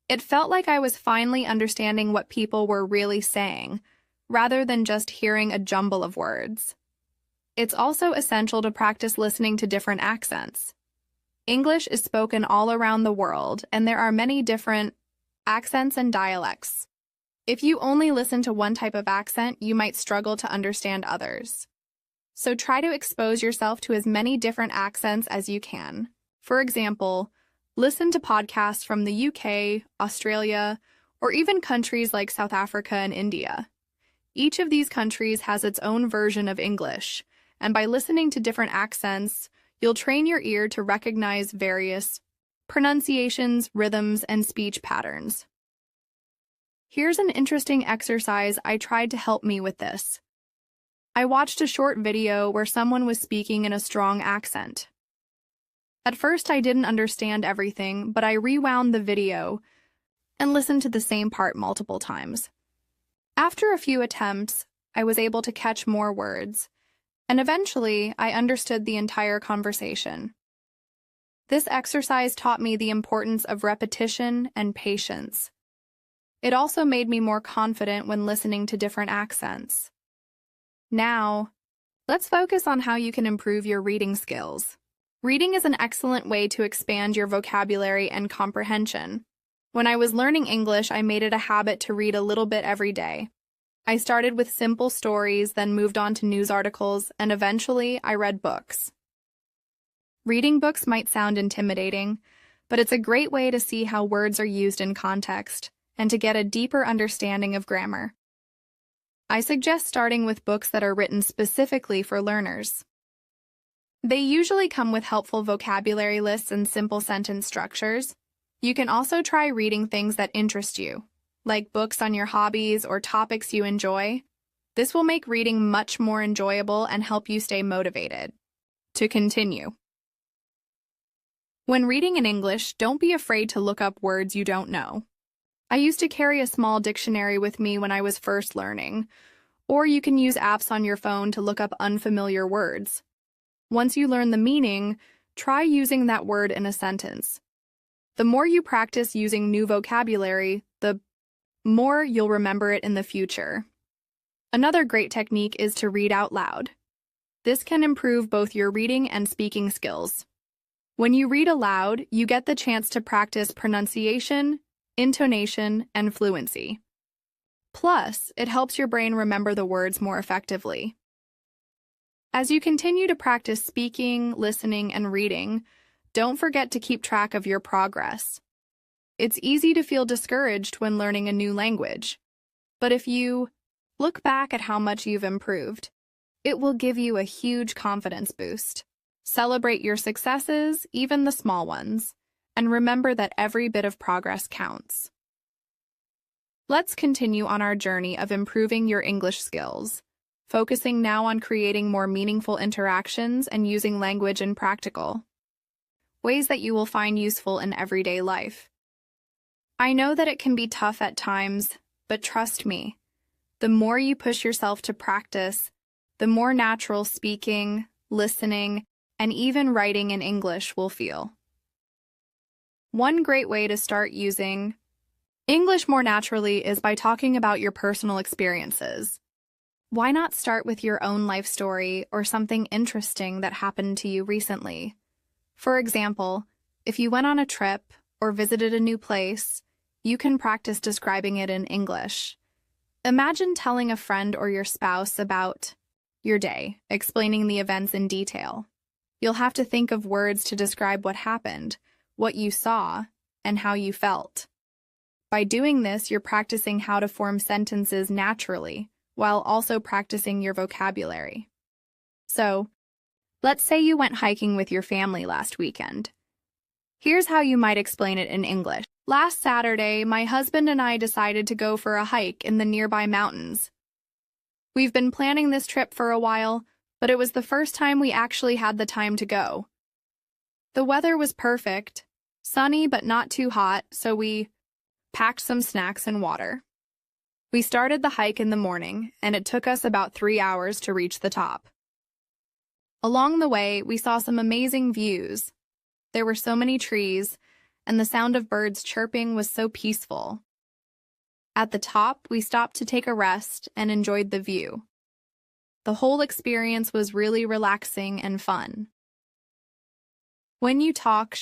It felt like I was finally understanding what people were really saying, rather than just hearing a jumble of words. It's also essential to practice listening to different accents. English is spoken all around the world, and there are many different accents and dialects. If you only listen to one type of accent, you might struggle to understand others. So try to expose yourself to as many different accents as you can. For example, listen to podcasts from the UK, Australia, or even countries like South Africa and India. Each of these countries has its own version of English, and by listening to different accents, you'll train your ear to recognize various pronunciations, rhythms, and speech patterns. Here's an interesting exercise I tried to help me with this. I watched a short video where someone was speaking in a strong accent. At first, I didn't understand everything, but I rewound the video and listened to the same part multiple times. After a few attempts, I was able to catch more words, and eventually, I understood the entire conversation. This exercise taught me the importance of repetition and patience. It also made me more confident when listening to different accents. Now, let's focus on how you can improve your reading skills. Reading is an excellent way to expand your vocabulary and comprehension. When I was learning English, I made it a habit to read a little bit every day. I started with simple stories, then moved on to news articles, and eventually I read books. Reading books might sound intimidating, but it's a great way to see how words are used in context and to get a deeper understanding of grammar. I suggest starting with books that are written specifically for learners. They usually come with helpful vocabulary lists and simple sentence structures. You can also try reading things that interest you, like books on your hobbies or topics you enjoy. This will make reading much more enjoyable and help you stay motivated. To continue. When reading in English, don't be afraid to look up words you don't know. I used to carry a small dictionary with me when I was first learning, or you can use apps on your phone to look up unfamiliar words. Once you learn the meaning, try using that word in a sentence. The more you practice using new vocabulary, the more you'll remember it in the future. Another great technique is to read out loud. This can improve both your reading and speaking skills. When you read aloud, you get the chance to practice pronunciation, intonation, and fluency. Plus, it helps your brain remember the words more effectively. As you continue to practice speaking, listening, and reading, don't forget to keep track of your progress. It's easy to feel discouraged when learning a new language. But if you look back at how much you've improved, it will give you a huge confidence boost. Celebrate your successes, even the small ones, and remember that every bit of progress counts. Let's continue on our journey of improving your English skills, focusing now on creating more meaningful interactions and using language in practical ways that you will find useful in everyday life. I know that it can be tough at times, but trust me, the more you push yourself to practice, the more natural speaking, listening, and even writing in English will feel. One great way to start using English more naturally is by talking about your personal experiences. Why not start with your own life story or something interesting that happened to you recently? For example, if you went on a trip or visited a new place, you can practice describing it in English. Imagine telling a friend or your spouse about your day, explaining the events in detail. You'll have to think of words to describe what happened, what you saw, and how you felt. By doing this, you're practicing how to form sentences naturally, while also practicing your vocabulary. So, let's say you went hiking with your family last weekend. Here's how you might explain it in English. Last Saturday, my husband and I decided to go for a hike in the nearby mountains. We've been planning this trip for a while, but it was the first time we actually had the time to go. The weather was perfect, sunny but not too hot, so we packed some snacks and water. We started the hike in the morning, and it took us about 3 hours to reach the top. Along the way, we saw some amazing views. There were so many trees, and the sound of birds chirping was so peaceful. At the top, we stopped to take a rest and enjoyed the view. The whole experience was really relaxing and fun. When you talk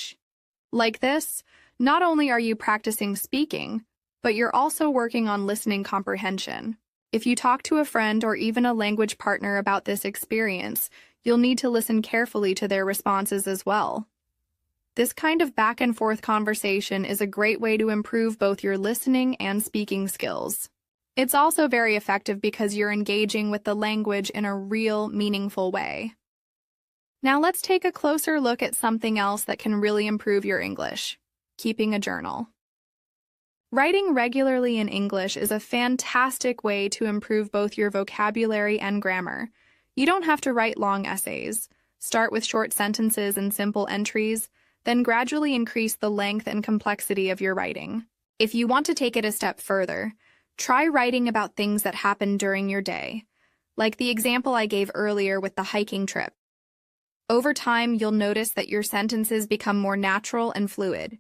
like this, not only are you practicing speaking, but you're also working on listening comprehension. If you talk to a friend or even a language partner about this experience, you'll need to listen carefully to their responses as well. This kind of back-and-forth conversation is a great way to improve both your listening and speaking skills. It's also very effective because you're engaging with the language in a real, meaningful way. Now let's take a closer look at something else that can really improve your English: keeping a journal. Writing regularly in English is a fantastic way to improve both your vocabulary and grammar. You don't have to write long essays. Start with short sentences and simple entries, then gradually increase the length and complexity of your writing. If you want to take it a step further, try writing about things that happened during your day, like the example I gave earlier with the hiking trip. Over time, you'll notice that your sentences become more natural and fluid.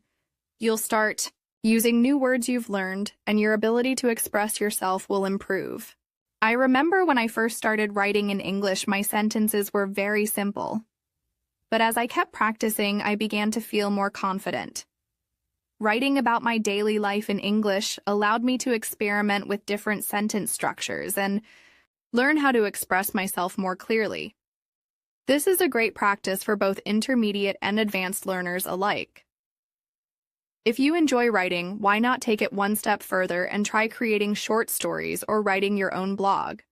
You'll start using new words you've learned, and your ability to express yourself will improve. I remember when I first started writing in English, my sentences were very simple. But as I kept practicing, I began to feel more confident. Writing about my daily life in English allowed me to experiment with different sentence structures and learn how to express myself more clearly. This is a great practice for both intermediate and advanced learners alike. If you enjoy writing, why not take it one step further and try creating short stories or writing your own blog?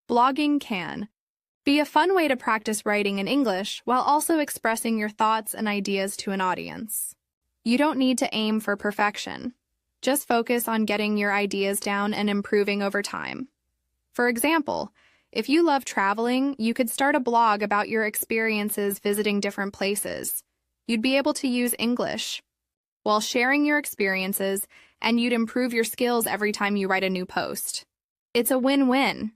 Blogging can be a fun way to practice writing in English while also expressing your thoughts and ideas to an audience. You don't need to aim for perfection. Just focus on getting your ideas down and improving over time. For example, if you love traveling, you could start a blog about your experiences visiting different places. You'd be able to use English while sharing your experiences, and you'd improve your skills every time you write a new post. It's a win-win.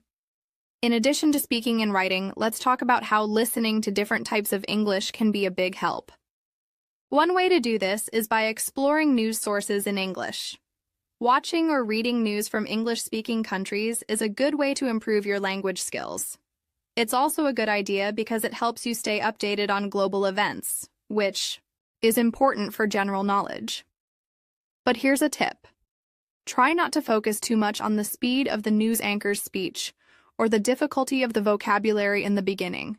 In addition to speaking and writing, let's talk about how listening to different types of English can be a big help. One way to do this is by exploring news sources in English. Watching or reading news from English-speaking countries is a good way to improve your language skills. It's also a good idea because it helps you stay updated on global events, which is important for general knowledge. But here's a tip. Try not to focus too much on the speed of the news anchor's speech or the difficulty of the vocabulary in the beginning.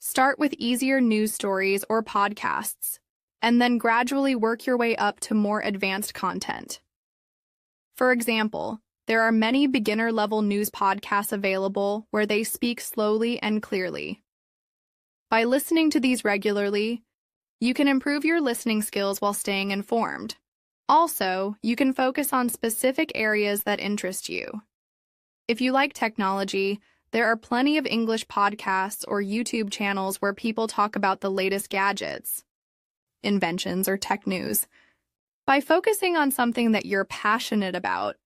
Start with easier news stories or podcasts. and then gradually work your way up to more advanced content. For example, there are many beginner-level news podcasts available where they speak slowly and clearly. By listening to these regularly, you can improve your listening skills while staying informed. Also, you can focus on specific areas that interest you. If you like technology, there are plenty of English podcasts or YouTube channels where people talk about the latest gadgets, inventions, or tech news. By focusing on something that you're passionate about,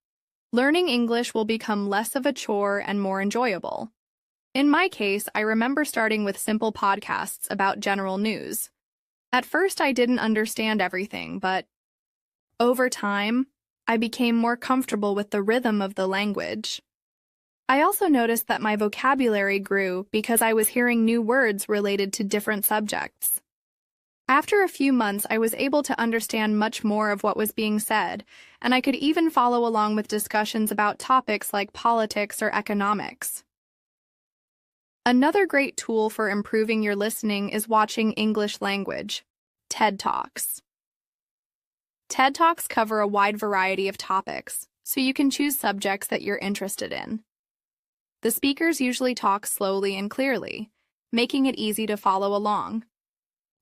learning English will become less of a chore and more enjoyable. In my case, I remember starting with simple podcasts about general news. At first, I didn't understand everything, but over time, I became more comfortable with the rhythm of the language. I also noticed that my vocabulary grew because I was hearing new words related to different subjects. After a few months, I was able to understand much more of what was being said, and I could even follow along with discussions about topics like politics or economics. Another great tool for improving your listening is watching English language, TED Talks. TED Talks cover a wide variety of topics, so you can choose subjects that you're interested in. The speakers usually talk slowly and clearly, making it easy to follow along.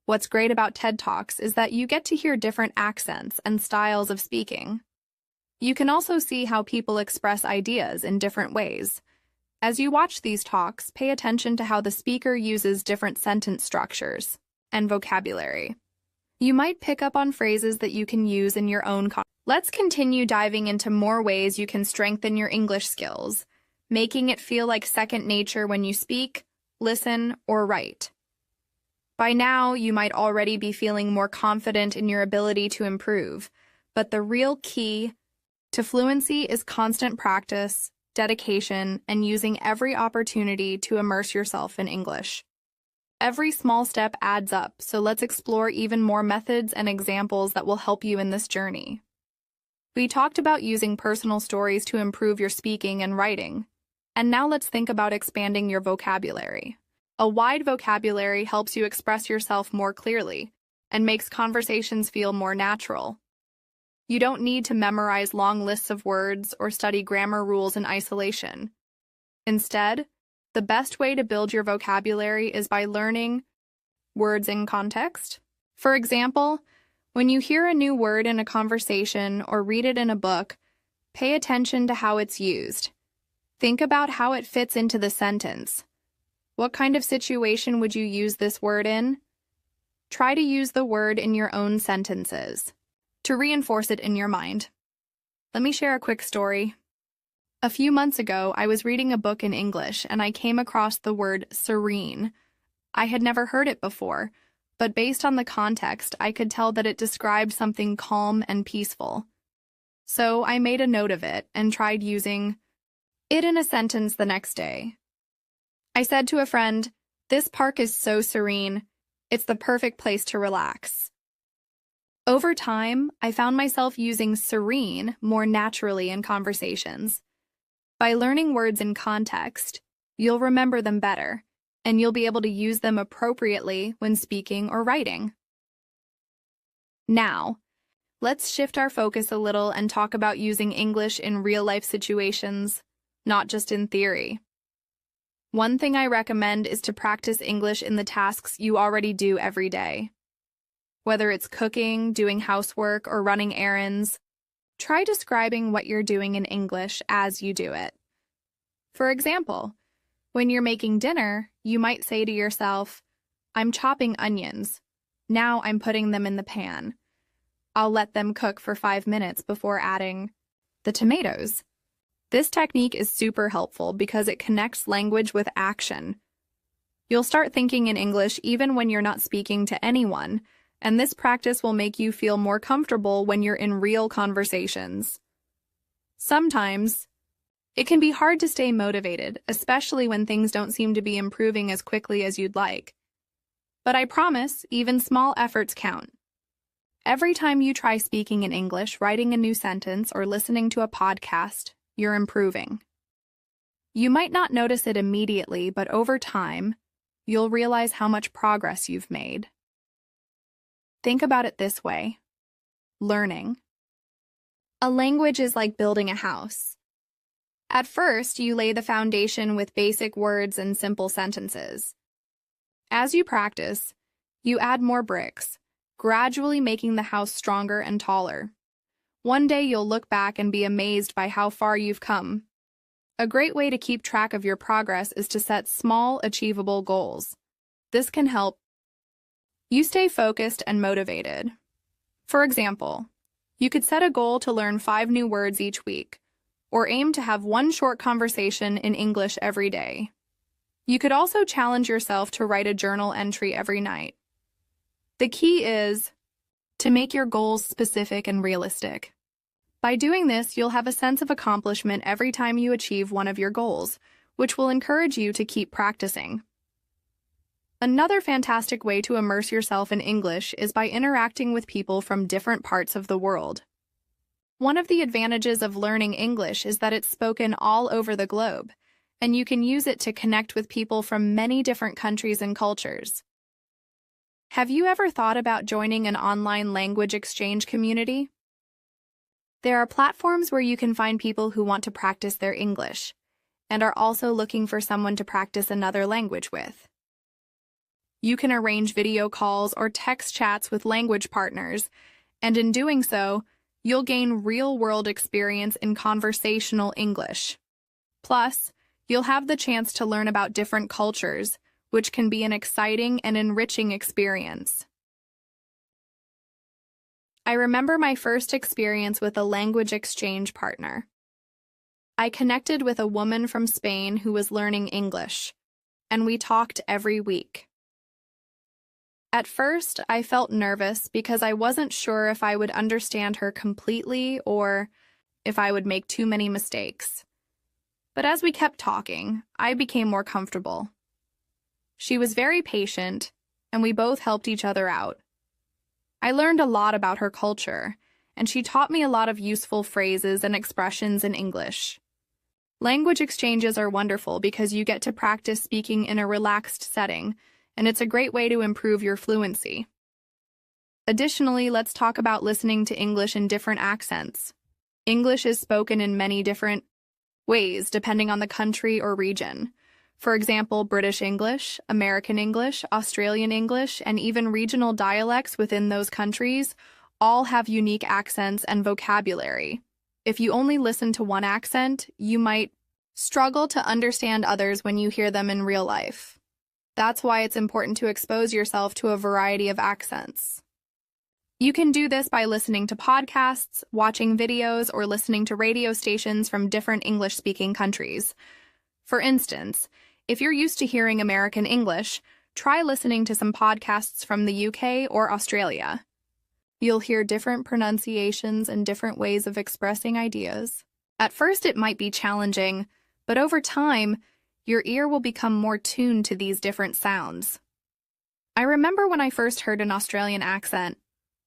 What's great about TED Talks is that you get to hear different accents and styles of speaking. You can also see how people express ideas in different ways. As you watch these talks, pay attention to how the speaker uses different sentence structures and vocabulary. You might pick up on phrases that you can use in your own conversation. Let's continue diving into more ways you can strengthen your English skills, making it feel like second nature when you speak, listen, or write. By now, you might already be feeling more confident in your ability to improve, but the real key to fluency is constant practice, dedication, and using every opportunity to immerse yourself in English. Every small step adds up, so let's explore even more methods and examples that will help you in this journey. We talked about using personal stories to improve your speaking and writing, and now let's think about expanding your vocabulary. A wide vocabulary helps you express yourself more clearly and makes conversations feel more natural. You don't need to memorize long lists of words or study grammar rules in isolation. Instead, the best way to build your vocabulary is by learning words in context. For example, when you hear a new word in a conversation or read it in a book, pay attention to how it's used. Think about how it fits into the sentence. What kind of situation would you use this word in? Try to use the word in your own sentences to reinforce it in your mind. Let me share a quick story. A few months ago, I was reading a book in English and I came across the word serene. I had never heard it before, but based on the context, I could tell that it described something calm and peaceful. So I made a note of it and tried using it in a sentence the next day. I said to a friend, "This park is so serene. It's the perfect place to relax." Over time, I found myself using serene more naturally in conversations. By learning words in context, you'll remember them better, and you'll be able to use them appropriately when speaking or writing. Now, let's shift our focus a little and talk about using English in real-life situations, not just in theory. One thing I recommend is to practice English in the tasks you already do every day. Whether it's cooking, doing housework, or running errands, try describing what you're doing in English as you do it. For example, when you're making dinner, you might say to yourself, "I'm chopping onions. Now I'm putting them in the pan. I'll let them cook for 5 minutes before adding the tomatoes." This technique is super helpful because it connects language with action. You'll start thinking in English even when you're not speaking to anyone, and this practice will make you feel more comfortable when you're in real conversations. Sometimes, it can be hard to stay motivated, especially when things don't seem to be improving as quickly as you'd like. But I promise, even small efforts count. Every time you try speaking in English, writing a new sentence, or listening to a podcast, you're improving. You might not notice it immediately, but over time, you'll realize how much progress you've made. Think about it this way. Learning. A language is like building a house. At first, you lay the foundation with basic words and simple sentences. As you practice, you add more bricks, gradually making the house stronger and taller. One day you'll look back and be amazed by how far you've come. A great way to keep track of your progress is to set small, achievable goals. This can help you stay focused and motivated. For example, you could set a goal to learn 5 new words each week, or aim to have 1 short conversation in English every day. You could also challenge yourself to write a journal entry every night. The key is to make your goals specific and realistic. By doing this, you'll have a sense of accomplishment every time you achieve one of your goals, which will encourage you to keep practicing. Another fantastic way to immerse yourself in English is by interacting with people from different parts of the world. One of the advantages of learning English is that it's spoken all over the globe, and you can use it to connect with people from many different countries and cultures. Have you ever thought about joining an online language exchange community? There are platforms where you can find people who want to practice their English and are also looking for someone to practice another language with. You can arrange video calls or text chats with language partners, and in doing so, you'll gain real-world experience in conversational English. Plus, you'll have the chance to learn about different cultures, which can be an exciting and enriching experience. I remember my first experience with a language exchange partner. I connected with a woman from Spain who was learning English, and we talked every week. At first, I felt nervous because I wasn't sure if I would understand her completely or if I would make too many mistakes. But as we kept talking, I became more comfortable. She was very patient, and we both helped each other out. I learned a lot about her culture, and she taught me a lot of useful phrases and expressions in English. Language exchanges are wonderful because you get to practice speaking in a relaxed setting, and it's a great way to improve your fluency. Additionally, let's talk about listening to English in different accents. English is spoken in many different ways depending on the country or region. For example, British English, American English, Australian English, and even regional dialects within those countries all have unique accents and vocabulary. If you only listen to one accent, you might struggle to understand others when you hear them in real life. That's why it's important to expose yourself to a variety of accents. You can do this by listening to podcasts, watching videos, or listening to radio stations from different English-speaking countries. For instance, if you're used to hearing American English, try listening to some podcasts from the UK or Australia. You'll hear different pronunciations and different ways of expressing ideas. At first, it might be challenging, but over time, your ear will become more tuned to these different sounds. I remember when I first heard an Australian accent,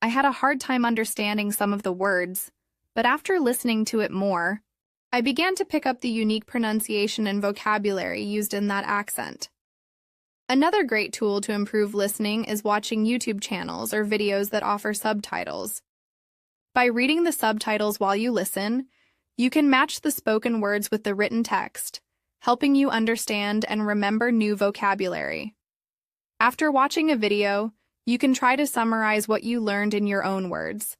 I had a hard time understanding some of the words, but after listening to it more, I began to pick up the unique pronunciation and vocabulary used in that accent. Another great tool to improve listening is watching YouTube channels or videos that offer subtitles. By reading the subtitles while you listen, you can match the spoken words with the written text, helping you understand and remember new vocabulary. After watching a video, you can try to summarize what you learned in your own words.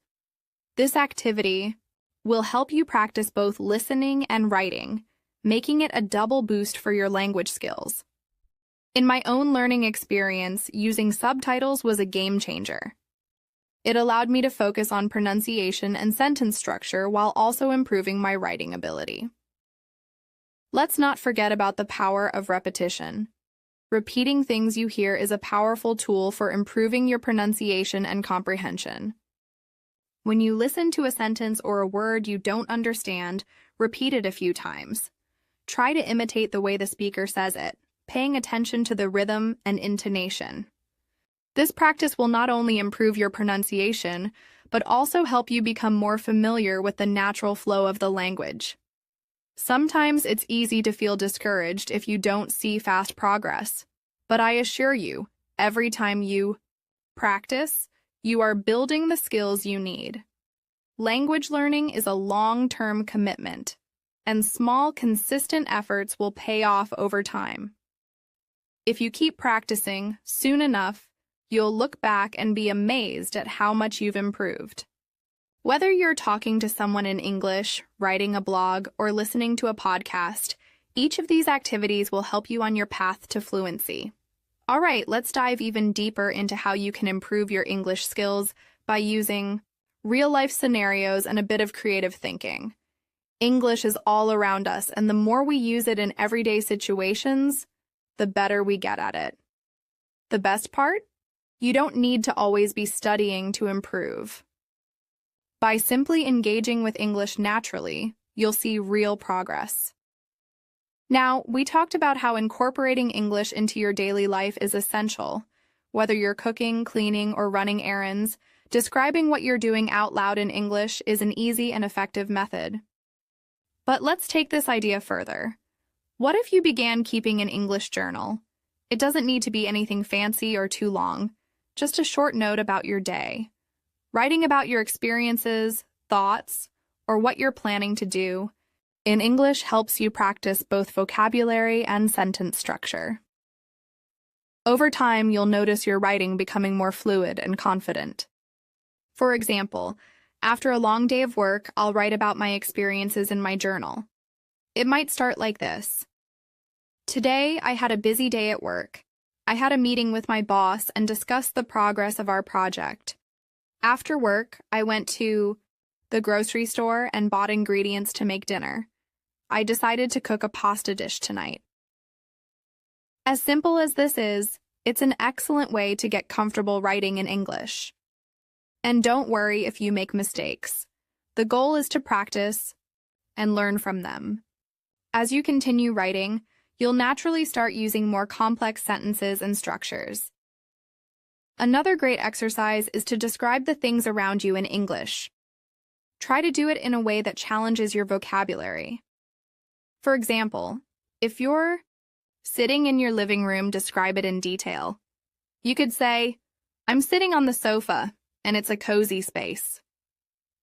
This activity will help you practice both listening and writing, making it a double boost for your language skills. In my own learning experience, using subtitles was a game changer. It allowed me to focus on pronunciation and sentence structure while also improving my writing ability. Let's not forget about the power of repetition. Repeating things you hear is a powerful tool for improving your pronunciation and comprehension. When you listen to a sentence or a word you don't understand, repeat it a few times. Try to imitate the way the speaker says it, paying attention to the rhythm and intonation. This practice will not only improve your pronunciation, but also help you become more familiar with the natural flow of the language. Sometimes it's easy to feel discouraged if you don't see fast progress, but I assure you, every time you practice, you are building the skills you need. Language learning is a long-term commitment, and small, consistent efforts will pay off over time. If you keep practicing, soon enough, you'll look back and be amazed at how much you've improved. Whether you're talking to someone in English, writing a blog, or listening to a podcast, each of these activities will help you on your path to fluency. All right, let's dive even deeper into how you can improve your English skills by using real-life scenarios and a bit of creative thinking. English is all around us, and the more we use it in everyday situations, the better we get at it. The best part? You don't need to always be studying to improve. By simply engaging with English naturally, you'll see real progress. Now, we talked about how incorporating English into your daily life is essential. Whether you're cooking, cleaning, or running errands, describing what you're doing out loud in English is an easy and effective method. But let's take this idea further. What if you began keeping an English journal? It doesn't need to be anything fancy or too long, just a short note about your day. Writing about your experiences, thoughts, or what you're planning to do in English helps you practice both vocabulary and sentence structure. Over time, you'll notice your writing becoming more fluid and confident. For example, after a long day of work, I'll write about my experiences in my journal. It might start like this. Today, I had a busy day at work. I had a meeting with my boss and discussed the progress of our project. After work, I went to the grocery store and bought ingredients to make dinner. I decided to cook a pasta dish tonight. As simple as this is, it's an excellent way to get comfortable writing in English. And don't worry if you make mistakes. The goal is to practice and learn from them. As you continue writing, you'll naturally start using more complex sentences and structures. Another great exercise is to describe the things around you in English. Try to do it in a way that challenges your vocabulary. For example, if you're sitting in your living room, describe it in detail. You could say, I'm sitting on the sofa, and it's a cozy space.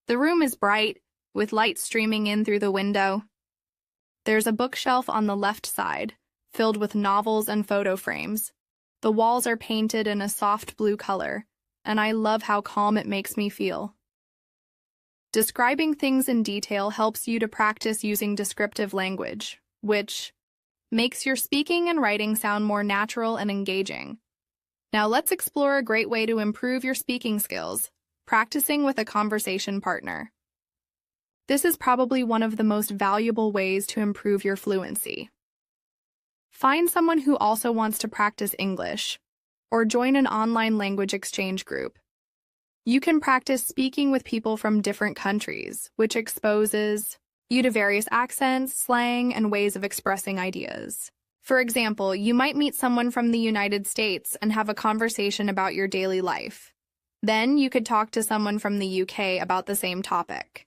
The room is bright, with light streaming in through the window. There's a bookshelf on the left side, filled with novels and photo frames. The walls are painted in a soft blue color, and I love how calm it makes me feel. Describing things in detail helps you to practice using descriptive language, which makes your speaking and writing sound more natural and engaging. Now let's explore a great way to improve your speaking skills, practicing with a conversation partner. This is probably one of the most valuable ways to improve your fluency. Find someone who also wants to practice English, or join an online language exchange group. You can practice speaking with people from different countries, which exposes you to various accents, slang, and ways of expressing ideas. For example, you might meet someone from the United States and have a conversation about your daily life. Then you could talk to someone from the UK about the same topic.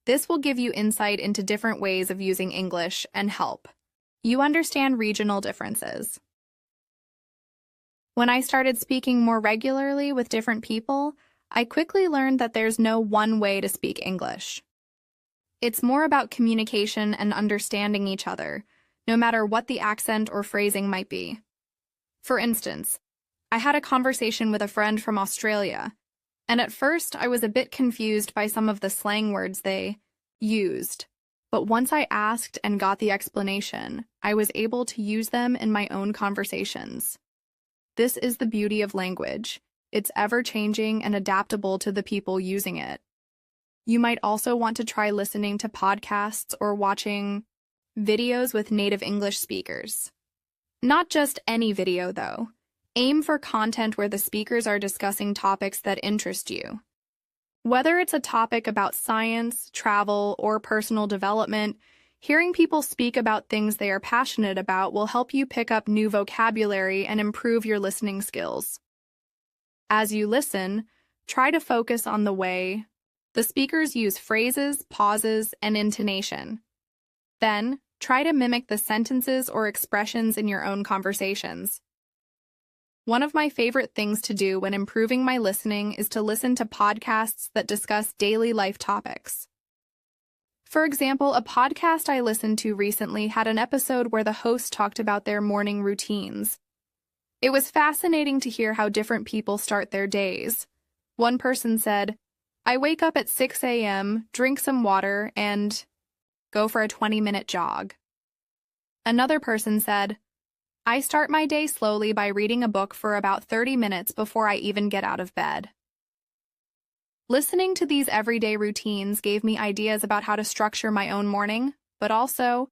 This will give you insight into different ways of using English and help you understand regional differences. When I started speaking more regularly with different people, I quickly learned that there's no one way to speak English. It's more about communication and understanding each other, no matter what the accent or phrasing might be. For instance, I had a conversation with a friend from Australia, and at first I was a bit confused by some of the slang words they used. But once I asked and got the explanation, I was able to use them in my own conversations. This is the beauty of language. It's ever-changing and adaptable to the people using it. You might also want to try listening to podcasts or watching videos with native English speakers. Not just any video, though. Aim for content where the speakers are discussing topics that interest you. Whether it's a topic about science, travel, or personal development, hearing people speak about things they are passionate about will help you pick up new vocabulary and improve your listening skills. As you listen, try to focus on the way the speakers use phrases, pauses, and intonation. Then, try to mimic the sentences or expressions in your own conversations. One of my favorite things to do when improving my listening is to listen to podcasts that discuss daily life topics. For example, a podcast I listened to recently had an episode where the host talked about their morning routines. It was fascinating to hear how different people start their days. One person said, "I wake up at 6 a.m., drink some water, and go for a 20-minute jog." Another person said, "I start my day slowly by reading a book for about 30 minutes before I even get out of bed." Listening to these everyday routines gave me ideas about how to structure my own morning, but also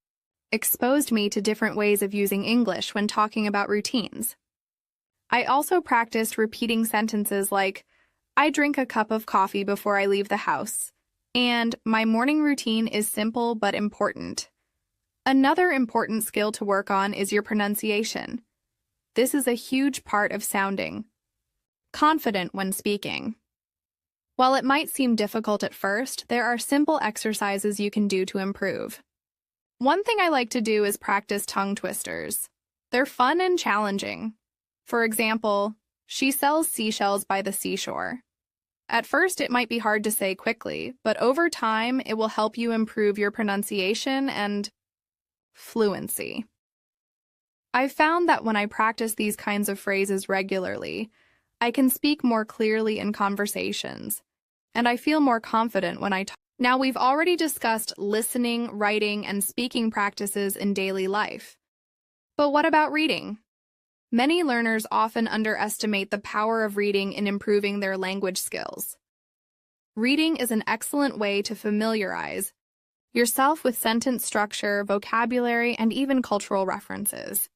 exposed me to different ways of using English when talking about routines. I also practiced repeating sentences like, "I drink a cup of coffee before I leave the house," and "My morning routine is simple but important." Another important skill to work on is your pronunciation. This is a huge part of sounding confident when speaking. While it might seem difficult at first, there are simple exercises you can do to improve. One thing I like to do is practice tongue twisters. They're fun and challenging. For example, "She sells seashells by the seashore." At first, it might be hard to say quickly, but over time, it will help you improve your pronunciation and fluency. I've found that when I practice these kinds of phrases regularly, I can speak more clearly in conversations, and I feel more confident when I talk. Now, we've already discussed listening, writing, and speaking practices in daily life. But what about reading? Many learners often underestimate the power of reading in improving their language skills. Reading is an excellent way to familiarize yourself with sentence structure, vocabulary, and even cultural references.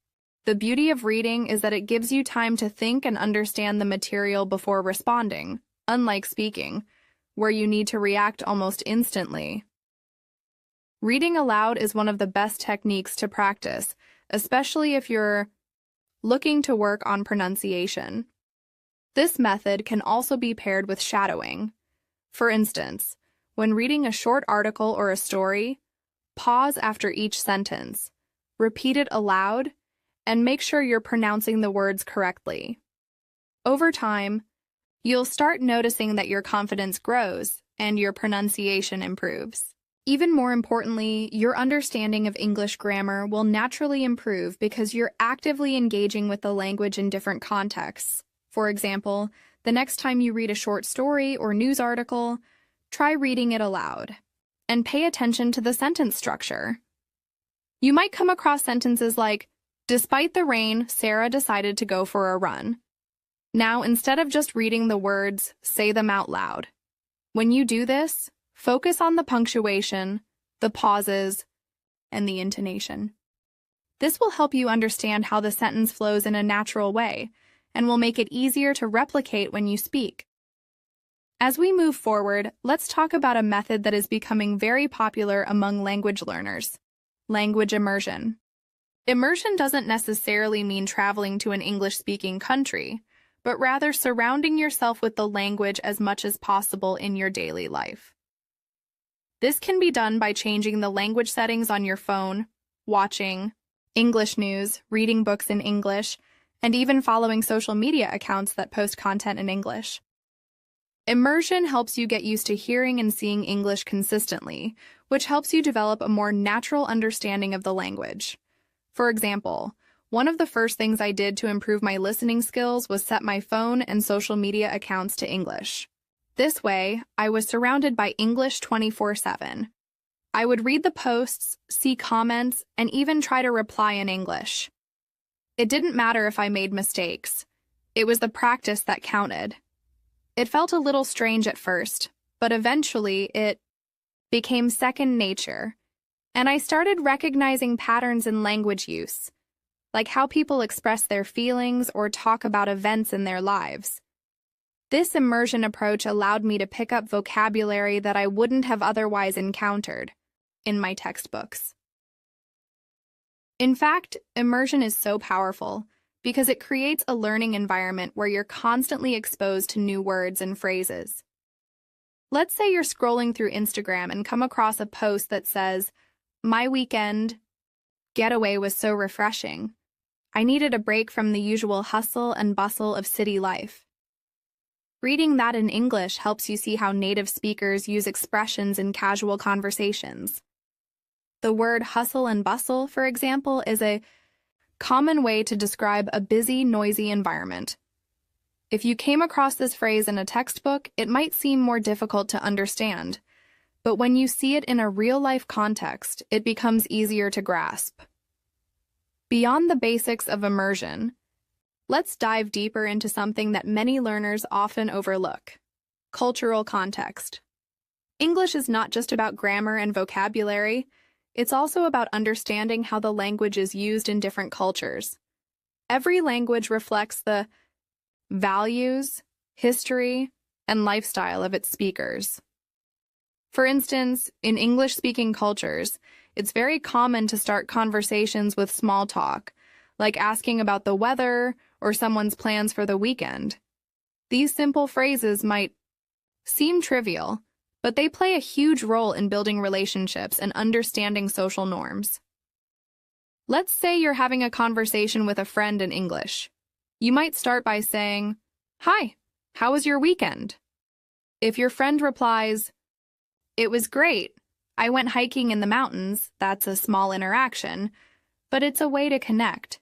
The beauty of reading is that it gives you time to think and understand the material before responding, unlike speaking, where you need to react almost instantly. Reading aloud is one of the best techniques to practice, especially if you're looking to work on pronunciation. This method can also be paired with shadowing. For instance, when reading a short article or a story, pause after each sentence, repeat it aloud, and make sure you're pronouncing the words correctly. Over time, you'll start noticing that your confidence grows and your pronunciation improves. Even more importantly, your understanding of English grammar will naturally improve because you're actively engaging with the language in different contexts. For example, the next time you read a short story or news article, try reading it aloud and pay attention to the sentence structure. You might come across sentences like, "Despite the rain, Sarah decided to go for a run." Now, instead of just reading the words, say them out loud. When you do this, focus on the punctuation, the pauses, and the intonation. This will help you understand how the sentence flows in a natural way and will make it easier to replicate when you speak. As we move forward, let's talk about a method that is becoming very popular among language learners: language immersion. Immersion doesn't necessarily mean traveling to an English-speaking country, but rather surrounding yourself with the language as much as possible in your daily life. This can be done by changing the language settings on your phone, watching English news, reading books in English, and even following social media accounts that post content in English. Immersion helps you get used to hearing and seeing English consistently, which helps you develop a more natural understanding of the language. For example, one of the first things I did to improve my listening skills was set my phone and social media accounts to English. This way, I was surrounded by English 24/7. I would read the posts, see comments, and even try to reply in English. It didn't matter if I made mistakes. It was the practice that counted. It felt a little strange at first, but eventually it became second nature, and I started recognizing patterns in language use, like how people express their feelings or talk about events in their lives. This immersion approach allowed me to pick up vocabulary that I wouldn't have otherwise encountered in my textbooks. In fact, immersion is so powerful because it creates a learning environment where you're constantly exposed to new words and phrases. Let's say you're scrolling through Instagram and come across a post that says, "My weekend getaway was so refreshing." I needed a break from the usual hustle and bustle of city life. Reading that in English helps you see how native speakers use expressions in casual conversations. The word hustle and bustle, for example, is a common way to describe a busy, noisy environment. If you came across this phrase in a textbook, it might seem more difficult to understand, but when you see it in a real-life context, it becomes easier to grasp. Beyond the basics of immersion, let's dive deeper into something that many learners often overlook: cultural context. English is not just about grammar and vocabulary, it's also about understanding how the language is used in different cultures. Every language reflects the values, history, and lifestyle of its speakers. For instance, in English-speaking cultures, it's very common to start conversations with small talk, like asking about the weather or someone's plans for the weekend. These simple phrases might seem trivial, but they play a huge role in building relationships and understanding social norms. Let's say you're having a conversation with a friend in English. You might start by saying, "Hi, how was your weekend?" If your friend replies, "It was great. I went hiking in the mountains," that's a small interaction, but it's a way to connect.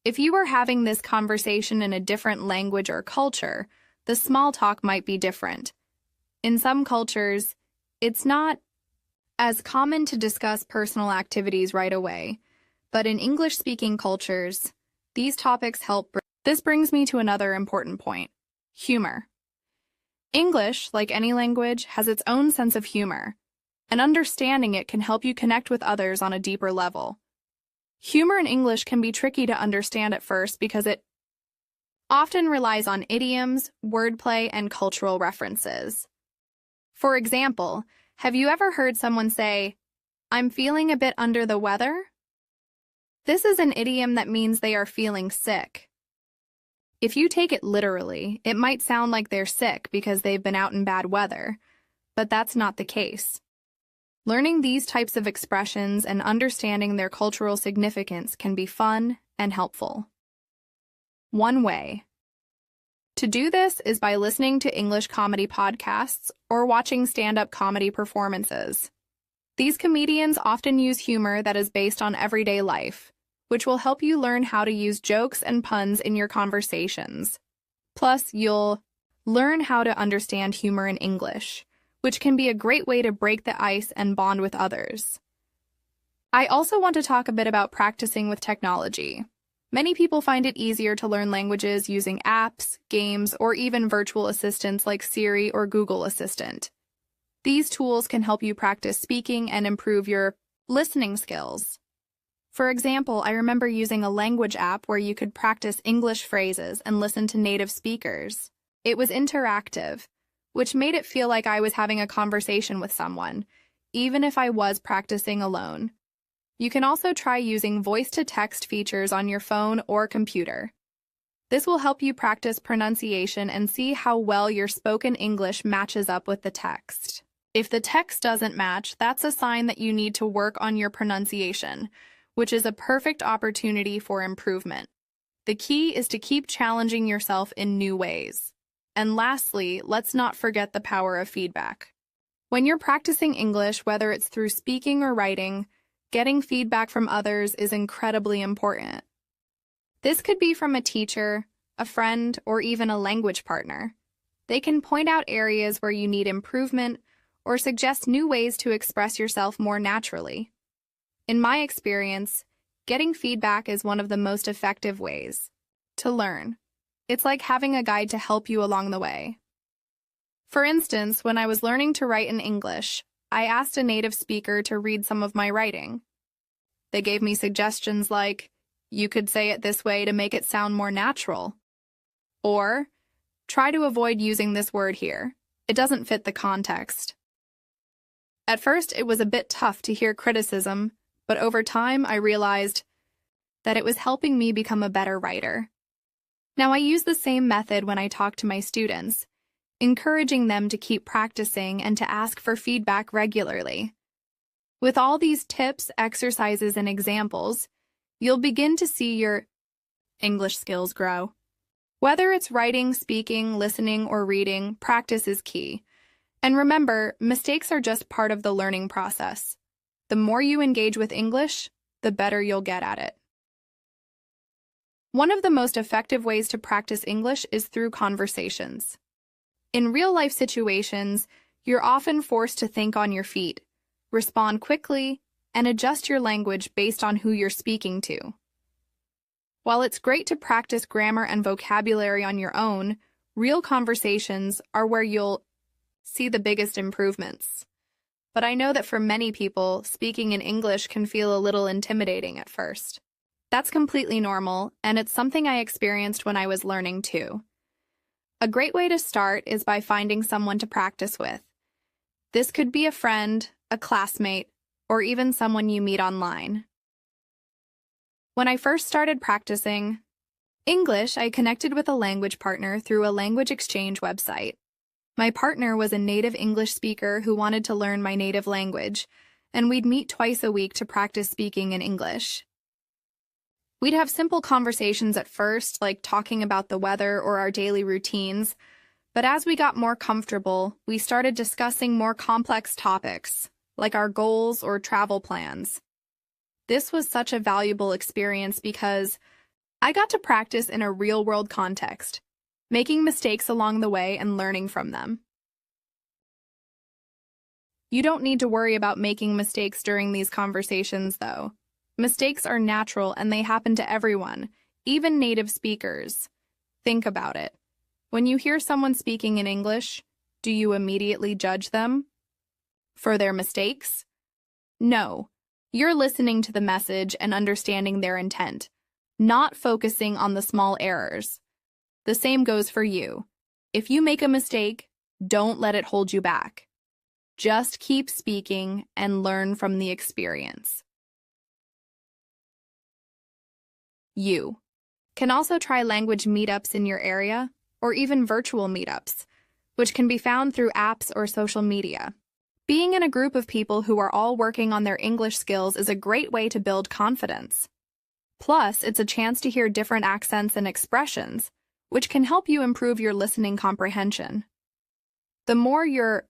If you were having this conversation in a different language or culture, the small talk might be different. In some cultures, it's not as common to discuss personal activities right away, but in English-speaking cultures, these topics help. This brings me to another important point: humor. English, like any language, has its own sense of humor, and understanding it can help you connect with others on a deeper level. Humor in English can be tricky to understand at first because it often relies on idioms, wordplay, and cultural references. For example, have you ever heard someone say, "I'm feeling a bit under the weather"? This is an idiom that means they are feeling sick. If you take it literally, it might sound like they're sick because they've been out in bad weather, but that's not the case. Learning these types of expressions and understanding their cultural significance can be fun and helpful. One way to do this is by listening to English comedy podcasts or watching stand-up comedy performances. These comedians often use humor that is based on everyday life, which will help you learn how to use jokes and puns in your conversations. Plus, you'll learn how to understand humor in English, which can be a great way to break the ice and bond with others. I also want to talk a bit about practicing with technology. Many people find it easier to learn languages using apps, games, or even virtual assistants like Siri or Google Assistant. These tools can help you practice speaking and improve your listening skills. For example, I remember using a language app where you could practice English phrases and listen to native speakers. It was interactive, which made it feel like I was having a conversation with someone, even if I was practicing alone. You can also try using voice-to-text features on your phone or computer. This will help you practice pronunciation and see how well your spoken English matches up with the text. If the text doesn't match, that's a sign that you need to work on your pronunciation, which is a perfect opportunity for improvement. The key is to keep challenging yourself in new ways. And lastly, let's not forget the power of feedback. When you're practicing English, whether it's through speaking or writing, getting feedback from others is incredibly important. This could be from a teacher, a friend, or even a language partner. They can point out areas where you need improvement or suggest new ways to express yourself more naturally. In my experience, getting feedback is one of the most effective ways to learn. It's like having a guide to help you along the way. For instance, when I was learning to write in English, I asked a native speaker to read some of my writing. They gave me suggestions like, "You could say it this way to make it sound more natural," or "Try to avoid using this word here. It doesn't fit the context." At first, it was a bit tough to hear criticism, but over time, I realized that it was helping me become a better writer. Now, I use the same method when I talk to my students, encouraging them to keep practicing and to ask for feedback regularly. With all these tips, exercises, and examples, you'll begin to see your English skills grow. Whether it's writing, speaking, listening, or reading, practice is key. And remember, mistakes are just part of the learning process. The more you engage with English, the better you'll get at it. One of the most effective ways to practice English is through conversations. In real-life situations, you're often forced to think on your feet, respond quickly, and adjust your language based on who you're speaking to. While it's great to practice grammar and vocabulary on your own, real conversations are where you'll see the biggest improvements. But I know that for many people, speaking in English can feel a little intimidating at first. That's completely normal, and it's something I experienced when I was learning too. A great way to start is by finding someone to practice with. This could be a friend, a classmate, or even someone you meet online. When I first started practicing English, I connected with a language partner through a language exchange website. My partner was a native English speaker who wanted to learn my native language, and we'd meet twice a week to practice speaking in English. We'd have simple conversations at first, like talking about the weather or our daily routines, but as we got more comfortable, we started discussing more complex topics, like our goals or travel plans. This was such a valuable experience because I got to practice in a real-world context, making mistakes along the way and learning from them. You don't need to worry about making mistakes during these conversations, though. Mistakes are natural and they happen to everyone, even native speakers. Think about it. When you hear someone speaking in English, do you immediately judge them for their mistakes? No. You're listening to the message and understanding their intent, not focusing on the small errors. The same goes for you. If you make a mistake, don't let it hold you back. Just keep speaking and learn from the experience. You can also try language meetups in your area, or even virtual meetups, which can be found through apps or social media. Being in a group of people who are all working on their English skills is a great way to build confidence. Plus, it's a chance to hear different accents and expressions, which can help you improve your listening comprehension. The more you're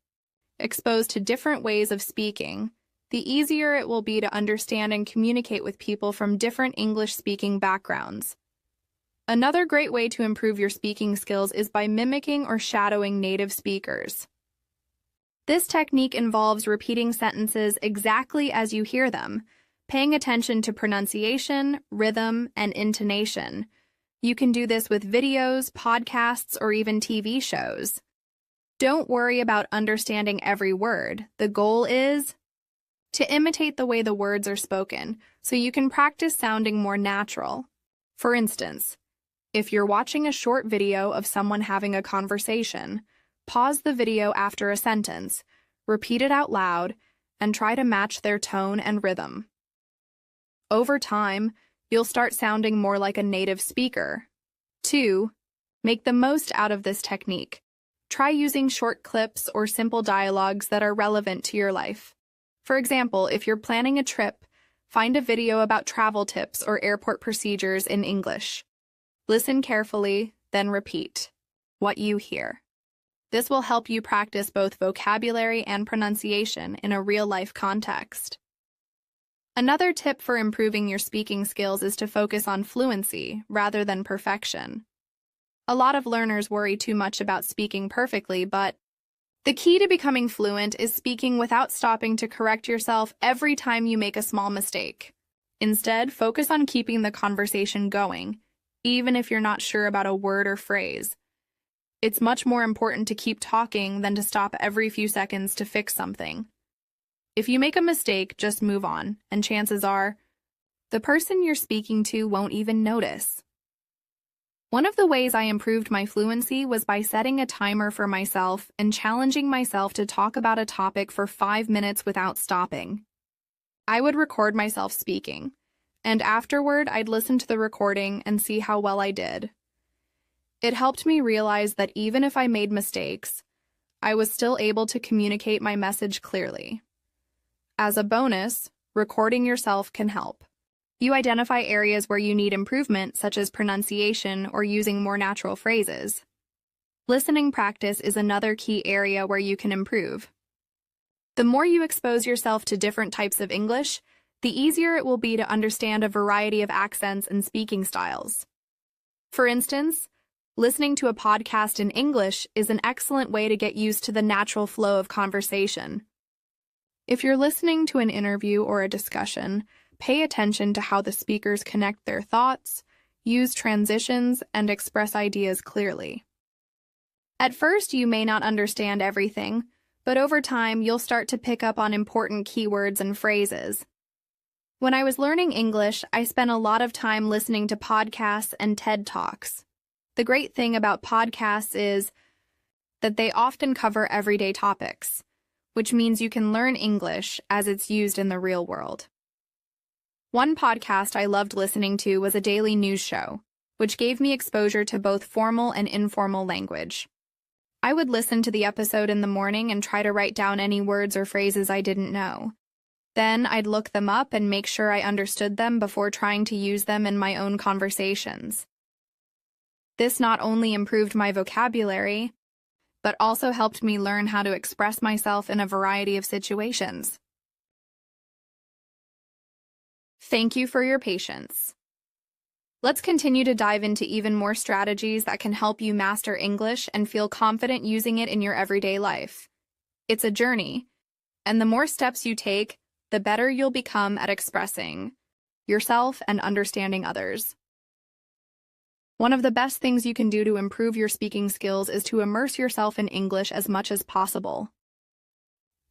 exposed to different ways of speaking, the easier it will be to understand and communicate with people from different English-speaking backgrounds. Another great way to improve your speaking skills is by mimicking or shadowing native speakers. This technique involves repeating sentences exactly as you hear them, paying attention to pronunciation, rhythm, and intonation. You can do this with videos, podcasts, or even TV shows. Don't worry about understanding every word. The goal is to imitate the way the words are spoken, so you can practice sounding more natural. For instance, if you're watching a short video of someone having a conversation, pause the video after a sentence, repeat it out loud, and try to match their tone and rhythm. Over time, you'll start sounding more like a native speaker. 2. Make the most out of this technique. Try using short clips or simple dialogues that are relevant to your life. For example, if you're planning a trip, find a video about travel tips or airport procedures in English. Listen carefully, then repeat what you hear. This will help you practice both vocabulary and pronunciation in a real-life context. Another tip for improving your speaking skills is to focus on fluency rather than perfection. A lot of learners worry too much about speaking perfectly, but the key to becoming fluent is speaking without stopping to correct yourself every time you make a small mistake. Instead, focus on keeping the conversation going, even if you're not sure about a word or phrase. It's much more important to keep talking than to stop every few seconds to fix something. If you make a mistake, just move on, and chances are, the person you're speaking to won't even notice. One of the ways I improved my fluency was by setting a timer for myself and challenging myself to talk about a topic for 5 minutes without stopping. I would record myself speaking, and afterward I'd listen to the recording and see how well I did. It helped me realize that even if I made mistakes, I was still able to communicate my message clearly. As a bonus, recording yourself can help. You identify areas where you need improvement, such as pronunciation or using more natural phrases. Listening practice is another key area where you can improve. The more you expose yourself to different types of English, the easier it will be to understand a variety of accents and speaking styles. For instance, listening to a podcast in English is an excellent way to get used to the natural flow of conversation. If you're listening to an interview or a discussion, pay attention to how the speakers connect their thoughts, use transitions, and express ideas clearly. At first, you may not understand everything, but over time, you'll start to pick up on important keywords and phrases. When I was learning English, I spent a lot of time listening to podcasts and TED Talks. The great thing about podcasts is that they often cover everyday topics, which means you can learn English as it's used in the real world. One podcast I loved listening to was a daily news show, which gave me exposure to both formal and informal language. I would listen to the episode in the morning and try to write down any words or phrases I didn't know. Then I'd look them up and make sure I understood them before trying to use them in my own conversations. This not only improved my vocabulary, but also helped me learn how to express myself in a variety of situations. Thank you for your patience. Let's continue to dive into even more strategies that can help you master English and feel confident using it in your everyday life. It's a journey, and the more steps you take, the better you'll become at expressing yourself and understanding others. One of the best things you can do to improve your speaking skills is to immerse yourself in English as much as possible.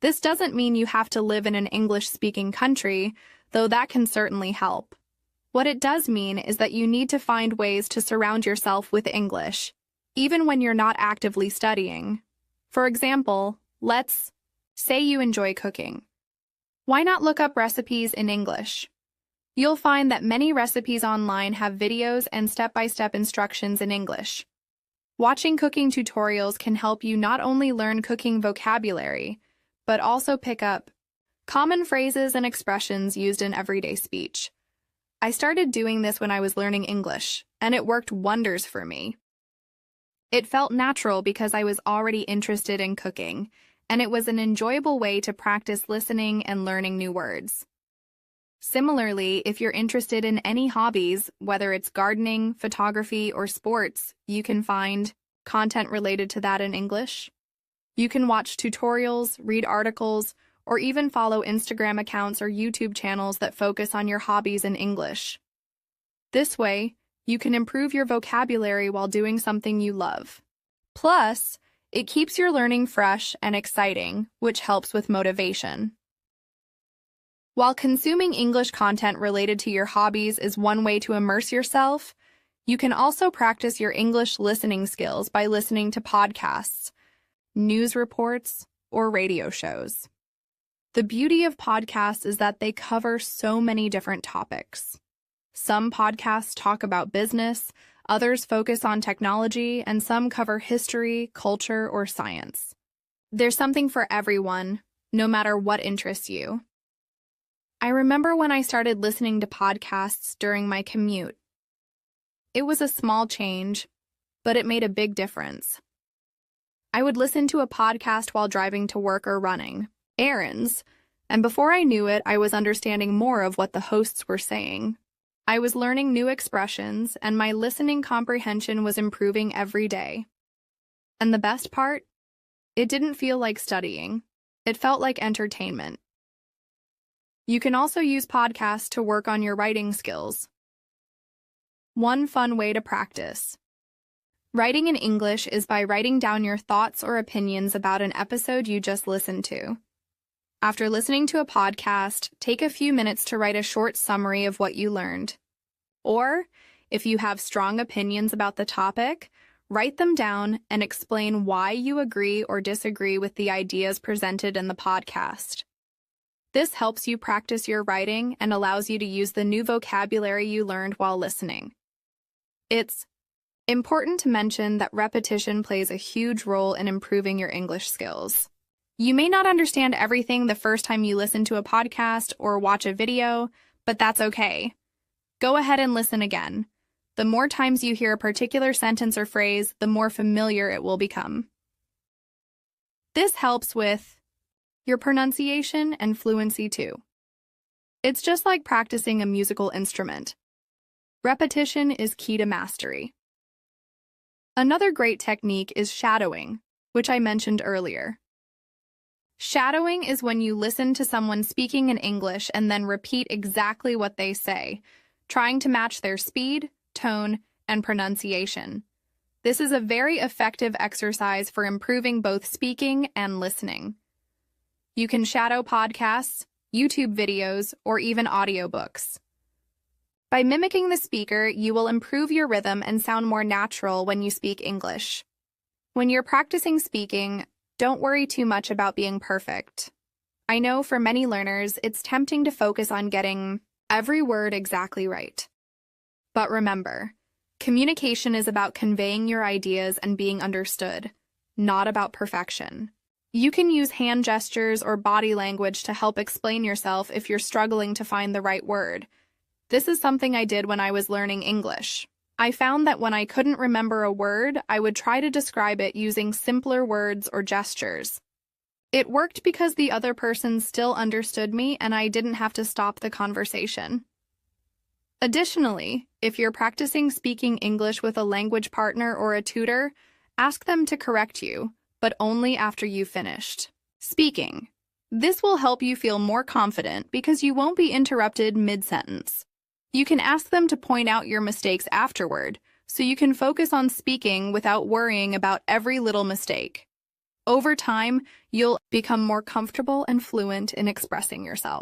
This doesn't mean you have to live in an English-speaking country, though that can certainly help. What it does mean is that you need to find ways to surround yourself with English, even when you're not actively studying. For example, let's say you enjoy cooking. Why not look up recipes in English? You'll find that many recipes online have videos and step-by-step instructions in English. Watching cooking tutorials can help you not only learn cooking vocabulary, but also pick up common phrases and expressions used in everyday speech. I started doing this when I was learning English, and it worked wonders for me. It felt natural because I was already interested in cooking, and it was an enjoyable way to practice listening and learning new words. Similarly, if you're interested in any hobbies, whether it's gardening, photography, or sports, you can find content related to that in English. You can watch tutorials, read articles, or even follow Instagram accounts or YouTube channels that focus on your hobbies in English. This way, you can improve your vocabulary while doing something you love. Plus, it keeps your learning fresh and exciting, which helps with motivation. While consuming English content related to your hobbies is one way to immerse yourself, you can also practice your English listening skills by listening to podcasts, news reports, or radio shows. The beauty of podcasts is that they cover so many different topics. Some podcasts talk about business, others focus on technology, and some cover history, culture, or science. There's something for everyone, no matter what interests you. I remember when I started listening to podcasts during my commute. It was a small change, but it made a big difference. I would listen to a podcast while driving to work or running errands, and before I knew it, I was understanding more of what the hosts were saying. I was learning new expressions, and my listening comprehension was improving every day. And the best part? It didn't feel like studying. It felt like entertainment. You can also use podcasts to work on your writing skills. One fun way to practice writing in English is by writing down your thoughts or opinions about an episode you just listened to. After listening to a podcast, take a few minutes to write a short summary of what you learned. Or, if you have strong opinions about the topic, write them down and explain why you agree or disagree with the ideas presented in the podcast. This helps you practice your writing and allows you to use the new vocabulary you learned while listening. It's important to mention that repetition plays a huge role in improving your English skills. You may not understand everything the first time you listen to a podcast or watch a video, but that's okay. Go ahead and listen again. The more times you hear a particular sentence or phrase, the more familiar it will become. This helps with your pronunciation and fluency too. It's just like practicing a musical instrument. Repetition is key to mastery. Another great technique is shadowing, which I mentioned earlier. Shadowing is when you listen to someone speaking in English and then repeat exactly what they say, trying to match their speed, tone, and pronunciation. This is a very effective exercise for improving both speaking and listening. You can shadow podcasts, YouTube videos, or even audiobooks. By mimicking the speaker, you will improve your rhythm and sound more natural when you speak English. When you're practicing speaking, don't worry too much about being perfect. I know for many learners, it's tempting to focus on getting every word exactly right. But remember, communication is about conveying your ideas and being understood, not about perfection. You can use hand gestures or body language to help explain yourself if you're struggling to find the right word. This is something I did when I was learning English. I found that when I couldn't remember a word, I would try to describe it using simpler words or gestures. It worked because the other person still understood me and I didn't have to stop the conversation. Additionally, if you're practicing speaking English with a language partner or a tutor, ask them to correct you, but only after you've finished speaking. This will help you feel more confident because you won't be interrupted mid-sentence. You can ask them to point out your mistakes afterward, so you can focus on speaking without worrying about every little mistake. Over time, you'll become more comfortable and fluent in expressing yourself.